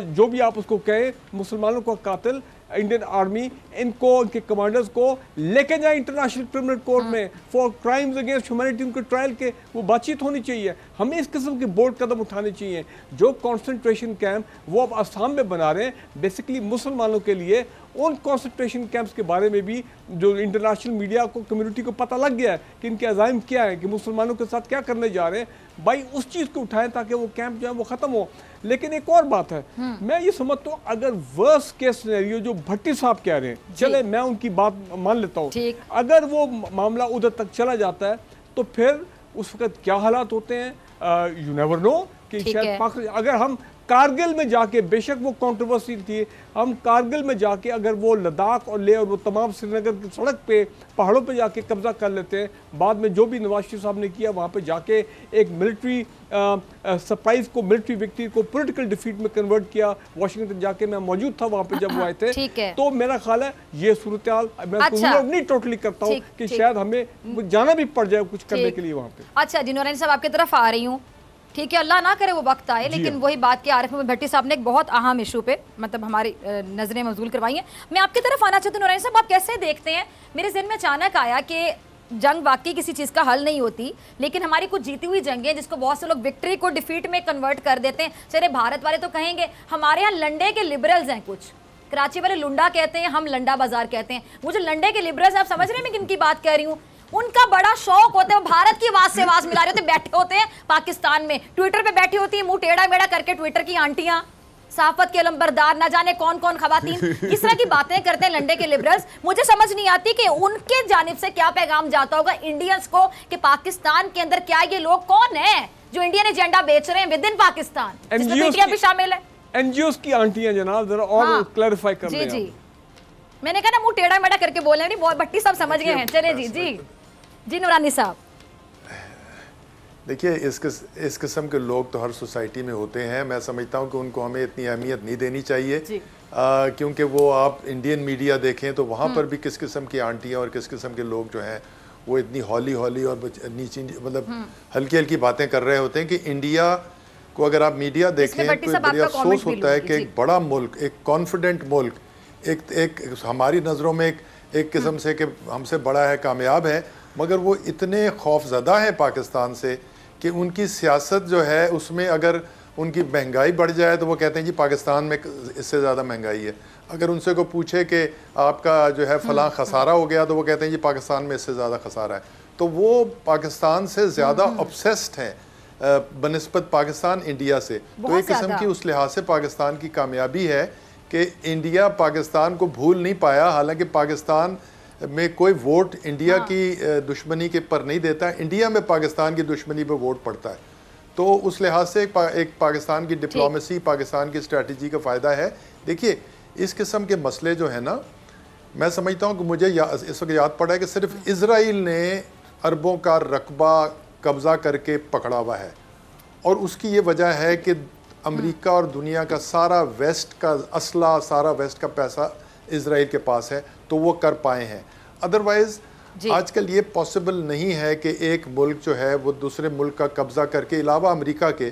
जो भी आप उसको कहें, मुसलमानों का कातिल, इंडियन आर्मी, इनको, इनके कमांडर्स को लेके जाए इंटरनेशनल क्रिमिनल कोर्ट में फॉर क्राइम्स अगेंस्ट ह्यूमैनिटी। उनके ट्रायल के वो बातचीत होनी चाहिए। हमें इस किस्म के बोल्ड कदम उठाने चाहिए। जो कॉन्सेंट्रेशन कैंप वो अब आसाम में बना रहे हैं, बेसिकली मुसलमानों के लिए, उन कॉन्सेंट्रेशन कैंप्स के बारे में भी जो इंटरनेशनल मीडिया को, कम्युनिटी को पता लग गया है कि इनके अज़ाइम क्या है, कि मुसलमानों के साथ क्या करने जा रहे हैं, भाई उस चीज़ को उठाएं ताकि वो कैंप जो है वो ख़त्म हो। लेकिन एक और बात है, मैं ये समझता हूँ अगर वर्स्ट केस सिनेरियो जो भट्टी साहब कह रहे हैं, चले मैं उनकी बात मान लेता हूँ, अगर वो मामला उधर तक चला जाता है तो फिर उस वक्त क्या हालात होते हैं, यू नेवर नो। कि शायद पाकिस्तान, अगर हम कारगिल में जाके, बेशक वो कंट्रोवर्सी थी, हम कारगिल में जाके अगर वो लद्दाख और ले और वो तमाम श्रीनगर की सड़क पे, पहाड़ों पे जाके कब्जा कर लेते हैं, बाद में जो भी नवाज शरीफ साहब ने किया वहाँ पे जाके एक मिलिट्री सरप्राइज को, मिलिट्री विक्ट्री को पॉलिटिकल डिफीट में कन्वर्ट किया। वाशिंगटन जाके मैं मौजूद था वहाँ पे जब वो आए थे। तो मेरा ख्याल है ये सूरत हाल मैं नहीं टोटली करता हूँ कि शायद हमें जाना भी पड़ जाए कुछ करने के लिए वहाँ पे। अच्छा जी, नूरानी साहब आपकी तरफ आ रही हूँ, ठीक है, अल्लाह ना करे वो वक्त आए, लेकिन वही बात की आरिफ मोहम्मद भट्टी साहब ने एक बहुत अहम इशू पे मतलब हमारी नज़रें मौजूल करवाई हैं। मैं आपकी तरफ आना चाहती हूँ नूरानी साहब, आप कैसे देखते हैं? मेरे ज़हन में अचानक आया कि जंग वाकई किसी चीज़ का हल नहीं होती, लेकिन हमारी कुछ जीती हुई जंगें जिसको बहुत से लोग विक्ट्री को डिफीट में कन्वर्ट कर देते हैं। चले भारत वाले तो कहेंगे हमारे यहाँ लंडे के लिबरल्स हैं, कुछ कराची वाले लुंडा कहते हैं, हम लंडा बाजार कहते हैं। वो जो लंडे के लिबरल्स, आप समझ रहे हैं मैं किन की बात कर रही हूँ? उनका बड़ा शौक होता है, वो भारत की आवाज से आवाज मिला रहे होते, बैठे होते हैं पाकिस्तान में, ट्विटर पे बैठी होती है मुंह टेढ़ा मेढ़ा करके, ट्विटर की आंटियां, साफत के अलंबरदार, ना जाने कौन कौन खवातीन, इस तरह की बातें करते हैं लंडे के लिबरल्स। मुझे समझ नहीं आती कि उनके जानिब से क्या पैगाम जाता होगा इंडियंस को कि पाकिस्तान के अंदर क्या ये लोग कौन है जो इंडियन एजेंडा बेच रहे हैं विद इन पाकिस्तान, जिसमें बेटियां भी शामिल है। एनजीओस की आंटियां जनाब, जरा और क्लैरिफाई कर लें। जी मैंने कहा ना मुंह टेढ़ा मेढ़ा करके बोले नहीं, बहुत भट्टी सब समझ गए हैं। चले जी नूरानी साहब। देखिए, इस किस्म के लोग तो हर सोसाइटी में होते हैं। मैं समझता हूं कि उनको हमें इतनी अहमियत नहीं देनी चाहिए, क्योंकि वो आप इंडियन मीडिया देखें तो वहाँ पर भी किस किस्म की आंटियाँ और किस किस्म के लोग जो हैं वो इतनी हौली हौली और नीची मतलब हल्की हल्की बातें कर रहे होते हैं कि इंडिया को अगर आप मीडिया देखें तो बड़ा अफसोस होता है कि एक बड़ा मुल्क, एक कॉन्फिडेंट मुल्क, एक हमारी नज़रों में एक किस्म से कि हमसे बड़ा है, कामयाब है, मगर वो इतने खौफज़दा है पाकिस्तान से कि उनकी सियासत जो है उसमें अगर उनकी महंगाई बढ़ जाए तो वो कहते हैं जी पाकिस्तान में इससे ज़्यादा महंगाई है। अगर उनसे को पूछे कि आपका जो है फ़लाँ खसारा हो गया तो वो कहते हैं जी पाकिस्तान में इससे ज़्यादा खसारा है। तो वो पाकिस्तान से ज़्यादा ऑब्सेस्ड हैं बनिस्बत पाकिस्तान इंडिया से। तो एक किस्म की उस लिहाज से पाकिस्तान की कामयाबी है कि इंडिया पाकिस्तान को भूल नहीं पाया। हालांकि पाकिस्तान में कोई वोट इंडिया की दुश्मनी के पर नहीं देता, इंडिया में पाकिस्तान की दुश्मनी पर वोट पड़ता है। तो उस लिहाज से एक पाकिस्तान की डिप्लोमेसी, पाकिस्तान की स्ट्रेटजी का फ़ायदा है। देखिए इस किस्म के मसले जो है ना, मैं समझता हूँ कि मुझे इस वक्त याद पड़ा है कि सिर्फ इजराइल ने अरबों का रकबा कब्ज़ा करके पकड़ा हुआ है, और उसकी ये वजह है कि अमेरिका और दुनिया का सारा वेस्ट का असला, सारा वेस्ट का पैसा इजराइल के पास है, तो वो कर पाए हैं। अदरवाइज़ आजकल ये पॉसिबल नहीं है कि एक मुल्क जो है वो दूसरे मुल्क का कब्ज़ा करके, अलावा अमेरिका के,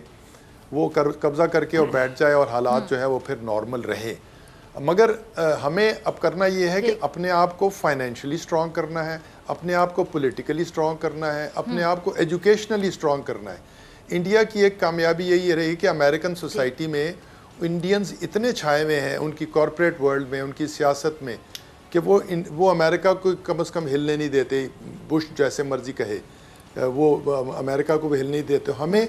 वो कब्ज़ा करके और बैठ जाए और हालात जो है वो फिर नॉर्मल रहे। मगर हमें अब करना ये है कि अपने आप को फाइनेंशियली स्ट्रॉन्ग करना है, अपने आप को पॉलिटिकली स्ट्रॉन्ग करना है, अपने आप को एजुकेशनली स्ट्रॉन्ग करना है। इंडिया की एक कामयाबी यही रही कि अमेरिकन सोसाइटी में इंडियंस इतने छाए हुए हैं उनकी कॉरपोरेट वर्ल्ड में, उनकी सियासत में, कि वो अमेरिका को कम से कम हिलने नहीं देते। बुश जैसे मर्जी कहे, वो अमेरिका को भी हिलने नहीं देते। हमें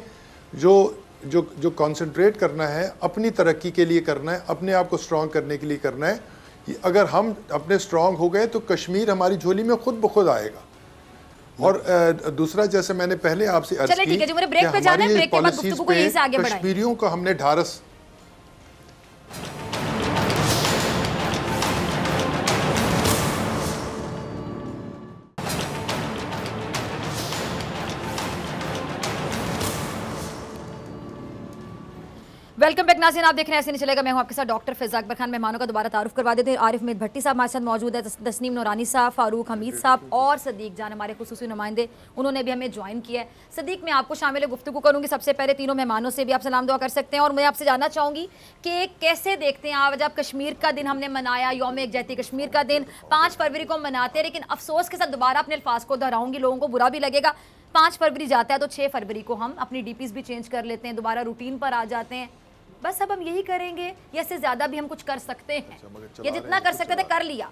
जो कंसंट्रेट करना है अपनी तरक्की के लिए करना है, अपने आप को स्ट्रॉन्ग करने के लिए करना है। अगर हम अपने स्ट्रॉन्ग हो गए तो कश्मीर हमारी झोली में खुद ब खुद आएगा। और दूसरा, जैसे मैंने पहले आपसे अर्ज की कि हमारी पॉलिसीज पे कश्मीरियों को हमने ढारस वेलकम बैक नाज़रीन, आप देख रहे हैं ऐसे नहीं चलेगा। मैं हूं आपके साथ डॉक्टर फिज़ा अकबर खान। मेहमानों का दोबारा तारुफ करवा देते हैं। आरिफ मीर भट्टी साहब हमारे साथ मौजूद है, तस्नीम नूरानी साहब, फारूक हमीद साहब और सदीक जान हमारे खुसूसी नुमाइंदे, उन्होंने भी हमें ज्वाइन किया है। सदीक, मैं आपको शामिल गुफ्तगू करूँगी। सबसे पहले तीनों मेहमानों से भी आप सलाम दुआ कर सकते हैं, और मैं आपसे जानना चाहूँगी कि कैसे देखते हैं आज आप कश्मीर का दिन हमने मनाया, यौम यकजहती कश्मीर का दिन 5 फरवरी को मनाते हैं, लेकिन अफसोस के साथ दोबारा अपने अल्फाज को दोहराऊंगी, लोगों को बुरा भी लगेगा। 5 फरवरी जाता है तो 6 फरवरी को हम अपनी डीपीज भी चेंज कर लेते हैं, दोबारा रूटीन पर आ जाते हैं। बस अब हम यही करेंगे या इससे ज्यादा भी हम कुछ कर सकते हैं? ये जितना कर सकते थे कर लिया।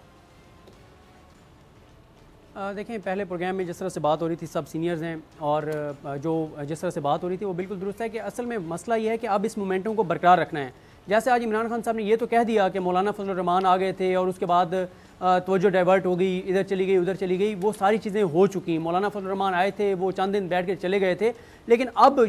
देखें, पहले प्रोग्राम में जिस तरह से बात हो रही थी, सब सीनियर्स हैं, और जो जिस तरह से बात हो रही थी वो बिल्कुल दुरुस्त है कि असल में मसला ये है कि अब इस मोमेंटम को बरकरार रखना है। जैसे आज इमरान खान साहब ने ये तो कह दिया कि मौलाना फजल रहमान आ गए थे और उसके बाद तवज्जो डाइवर्ट हो गई, इधर चली गई उधर चली गई, वो सारी चीज़ें हो चुकी। मौलाना फजल रहमान आए थे, वो चंद दिन बैठ के चले गए थे, लेकिन अब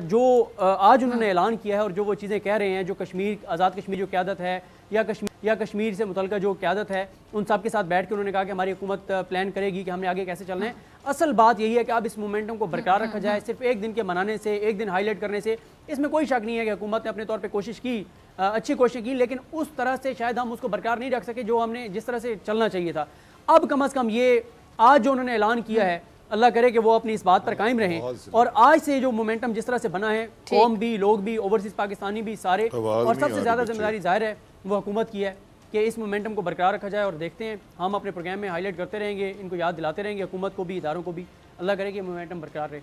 जो आज उन्होंने ऐलान किया है और जो वो चीज़ें कह रहे हैं, जो कश्मीर, आज़ाद कश्मीर जो क़यादत है या कश्मीर से मुतल्लिक़ जो क़यादत है, उन सब के साथ बैठ के उन्होंने कहा कि हमारी हुकूमत प्लान करेगी कि हमने आगे कैसे चलना है। असल बात यही है कि अब इस मोमेंटम को बरकरार रखा जाए। सिर्फ एक दिन के मनाने से, एक दिन हाईलाइट करने से इसमें कोई शक नहीं है कि हुकूमत ने अपने तौर पर कोशिश की, अच्छी कोशिश की, लेकिन उस तरह से शायद हम उसको बरकरार नहीं रख सके जो हमने जिस तरह से चलना चाहिए था। अब कम अज़ कम ये आज जो उन्होंने ऐलान किया है, अल्लाह करे कि वो अपनी इस बात पर कायम रहें, और आज से जो मोमेंटम जिस तरह से बना है, कौम भी, लोग भी, ओवरसीज़ पाकिस्तानी भी सारे, और सबसे ज़्यादा जिम्मेदारी जाहिर है वो हुकूमत की है कि इस मोमेंटम को बरकरार रखा जाए। और देखते हैं, हम अपने प्रोग्राम में हाईलाइट करते रहेंगे, इनको याद दिलाते रहेंगे, हुकूमत को भी, इदारों को भी। अल्लाह करे कि मोमेंटम बरकरार रहे।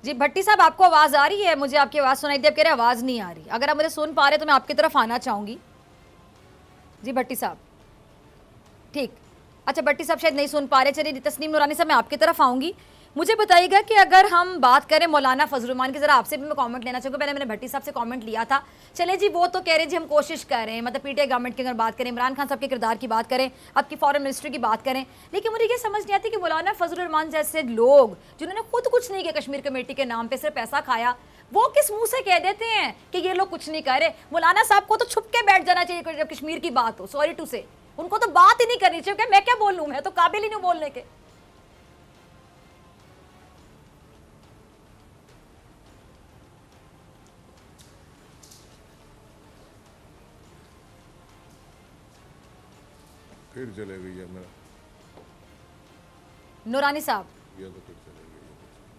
जी भट्टी साहब, आपको आवाज़ आ रही है? मुझे आपकी आवाज़ सुनाई दी, आप कह रहे हैं आवाज़ नहीं आ रही। अगर आप मुझे सुन पा रहे तो मैं आपकी तरफ आना चाहूँगी। जी भट्टी साहब, ठीक, अच्छा भट्टी साहब शायद नहीं सुन पा रहे। चलिए तस्नीम नूरानी साहब, मैं आपकी तरफ आऊँगी। मुझे बताइएगा कि अगर हम बात करें मौलाना फजल रहमान की, ज़रा आपसे भी मैं कमेंट लेना चाहूँगी। पहले मैंने भट्टी साहब से कमेंट लिया था। चले जी, वो तो कह रहे हैं जी हम कोशिश कर रहे हैं, मतलब पीटीआई गवर्नमेंट की अगर बात करें, इमरान खान साहब के किरदार की बात करें, आपकी फॉरेन मिनिस्ट्री की बात करें, लेकिन मुझे ये समझ नहीं आती कि मौलाना फजल रहमान जैसे लोग जिन्होंने खुद कुछ नहीं किया कश्मीर कमेटी के नाम पर, सिर्फ पैसा खाया, वो किस मुँह से कह देते हैं कि ये लोग कुछ नहीं कर रहे। मौलाना साहब को तो छुप के बैठ जाना चाहिए जब कश्मीर की बात हो। सॉरी टू से, उनको तो बात ही नहीं करनी चाहिए। मैं क्या बोलूँ, मैं तो काबिल ही नहीं बोलने के। फिर चले गई है मेरा नूरानी साहब,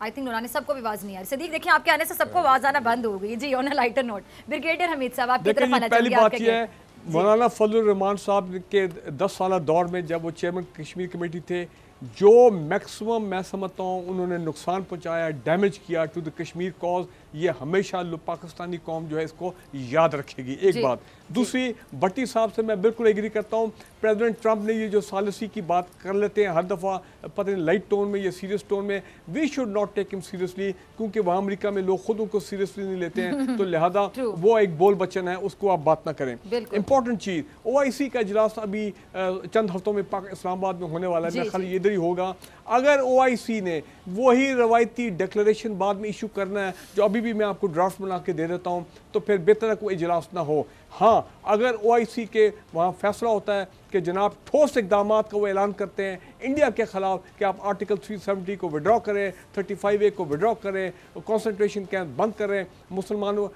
आई थिंक नूरानी साहब को भी आवाज नहीं आ रही। सदीक, देखिए आपके आने से सबको आवाज आना बंद हो गई। जी on a lighter note, brigadier Hamid साहब आपकी तरफ आना चाहिए। पहली बात यह है, मौलाना फजलुर रहमान साहब के 10 साल दौर में जब वो चेयरमैन कश्मीर कमेटी थे, जो मैक्सिमम मैं समझता हूँ उन्होंने नुकसान पहुँचाया, डैमेज किया टू द कश्मीर कॉज, ये हमेशा पाकिस्तानी कौम जो है इसको याद रखेगी। एक बात। दूसरी, भट्टी साहब से मैं बिल्कुल एग्री करता हूँ, प्रेसिडेंट ट्रंप ने ये जो सालिसी की बात कर लेते हैं हर दफ़ा, पता नहीं लाइट टोन में या सीरियस टोन में, we should not take him seriously, क्योंकि वहाँ अमेरिका में लोग खुद उनको सीरियसली नहीं लेते हैं, तो लिहाजा वो एक बोल बच्चन है, उसको आप बात ना करें। इंपॉर्टेंट चीज़, OIC का इजलास अभी चंद हफ्तों में इस्लामाबाद में होने वाला है, मेरा ख्याल इधर ही होगा। अगर OIC ने वही रवायती डिक्लेरेशन बाद में इशू करना है, जो अभी भी मैं आपको ड्राफ्ट बना के दे देता हूँ, तो फिर बेहतर है कोई इजलास ना हो। हाँ, अगर OIC के वहाँ फैसला होता है कि जनाब ठोस इकदाम का वो ऐलान करते हैं इंडिया के ख़िलाफ़ कि आप आर्टिकल 370 को विड्रॉ करें, 35A को विड्रॉ करें, कंसंट्रेशन कैंप बंद करें, मुसलमानों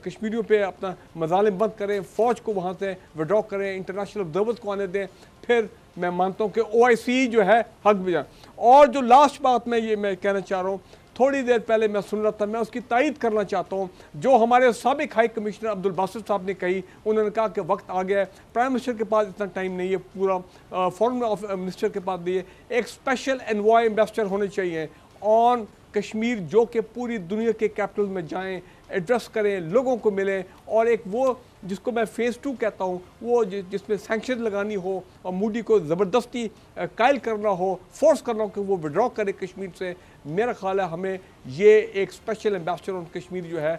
कश्मीरियों पे अपना मजालिम बंद करें, फ़ौज को वहाँ से विड्रॉ करें, इंटरनेशनल ऑब्जर्वर्स को आने दें, फिर मैं मानता हूँ कि OIC जो है हक में जाए। और जो लास्ट बात मैं कहना चाह रहा हूँ, थोड़ी देर पहले मैं सुन रहा था, मैं उसकी तायद करना चाहता हूँ, जो हमारे साबिक हाई कमिश्नर अब्दुल बासित साहब ने कही, उन्होंने कहा कि वक्त आ गया है, प्राइम मिनिस्टर के पास इतना टाइम नहीं है, पूरा फॉरेन मिनिस्टर के पास नहीं है, एक स्पेशल एनवॉय एम्बेसडर होने चाहिए ऑन कश्मीर, जो कि पूरी दुनिया के कैपिटल में जाएं, एड्रेस करें, लोगों को मिलें, और एक वो जिसको मैं फ़ेज़ 2 कहता हूँ, वो जिसमें सैंक्शन लगानी हो और मोदी को ज़बरदस्ती कायल करना हो, फोर्स करना हो कि वो विड्रॉ करे कश्मीर से। मेरा ख्याल है हमें ये एक स्पेशल एम्बेसडर ऑन कश्मीर जो है,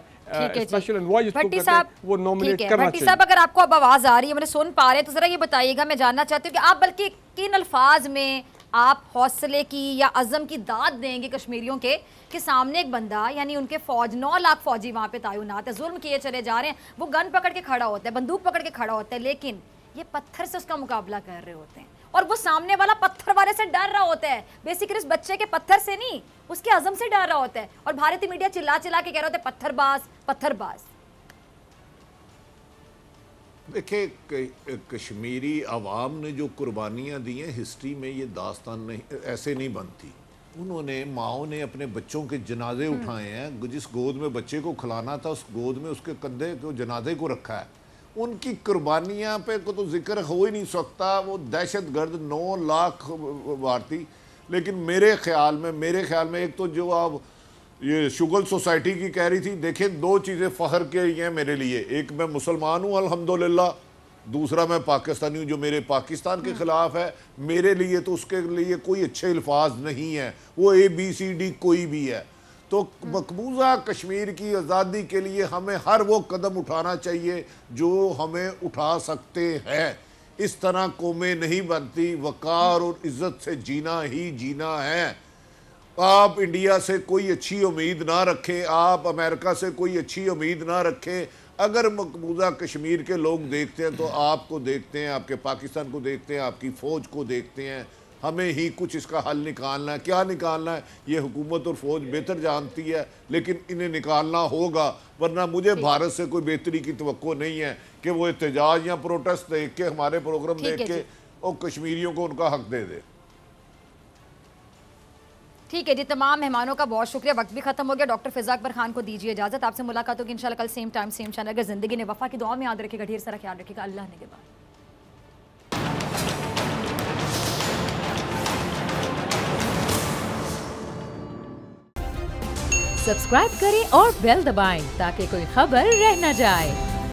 स्पेशल एनवॉय जिसको कहते हैं, वो नॉमिनेट करना चाहिए। भट्टी साहब, अगर आपको अब आवाज़ आ रही है, मैंने सुन पा रहे हैं, तो ज़रा ये बताइएगा, मैं जानना चाहती हूँ कि आप बल्कि किन अल्फाज में आप हौसले की या अज़म की दाद देंगे कश्मीरियों के कि सामने एक बंदा, यानी उनके फौज 9 लाख फौजी वहाँ पे तैनात है, जुल्म किए चले जा रहे हैं, वो गन पकड़ के खड़ा होता है, बंदूक पकड़ के खड़ा होता है, लेकिन ये पत्थर से उसका मुकाबला कर रहे होते हैं, और वो सामने वाला पत्थर वाले से डर रहा होता है, बेसिकली इस बच्चे के पत्थर से नहीं, उसके अज़म से डर रहा होता है, और भारतीय मीडिया चिल्ला चिल्ला के कह रहे होते हैं पत्थरबाज पत्थरबाज। देखिए, कश्मीरी अवाम ने जो कुर्बानियाँ दी हैं, हिस्ट्री में ये दास्तान नहीं ऐसे नहीं बनती। उन्होंने माओ ने अपने बच्चों के जनाजे उठाए हैं, जिस गोद में बच्चे को खिलाना था उस गोद में उसके कंधे को जनाजे को रखा है। उनकी कुर्बानियाँ पे को तो जिक्र हो ही नहीं सकता। वो दहशत गर्द 9 लाख भारतीय। लेकिन मेरे ख्याल में एक तो जो आप ये शुगल सोसाइटी की कह रही थी, देखें 2 चीज़ें फ़ख्र के लिए हैं मेरे लिए। एक, मैं मुसलमान हूँ अल्हम्दुलिल्लाह, दूसरा मैं पाकिस्तानी हूँ। जो मेरे पाकिस्तान के ख़िलाफ़ है, मेरे लिए तो उसके लिए कोई अच्छे अल्फाज नहीं है, वो ABCD कोई भी है। तो मकबूजा कश्मीर की आज़ादी के लिए हमें हर वो कदम उठाना चाहिए जो हमें उठा सकते हैं। इस तरह कौमें नहीं बनती, वक़ार और इज़्ज़त से जीना ही जीना है। आप इंडिया से कोई अच्छी उम्मीद ना रखें, आप अमेरिका से कोई अच्छी उम्मीद ना रखें। अगर मकबूजा कश्मीर के लोग देखते हैं तो आपको देखते हैं, आपके पाकिस्तान को देखते हैं, आपकी फ़ौज को देखते हैं। हमें ही कुछ इसका हल निकालना है। क्या निकालना है ये हुकूमत और फ़ौज बेहतर जानती है, लेकिन इन्हें निकालना होगा, वरना मुझे भारत से कोई बेहतरी की तवक्को नहीं है कि वो एहतजाज या प्रोटेस्ट देख के, हमारे प्रोग्राम देख के और कश्मीरियों को उनका हक दे दे। ठीक है जी, तमाम मेहमानों का बहुत शुक्रिया। वक्त भी खत्म हो गया। डॉक्टर फिज़ा अकबर खान को दीजिए इजाज़त। आपसे मुलाकात होगी इंशाल्लाह कल सेम टाइम सेम चैनल। अगर ज़िंदगी ने वफ़ा की दुआ में याद रखेगा, ढेर सारा ख्याल रखेगा। अल्लाह ने के बाद सब्सक्राइब करें और बेल दबाएं ताकि कोई खबर रह न जाए।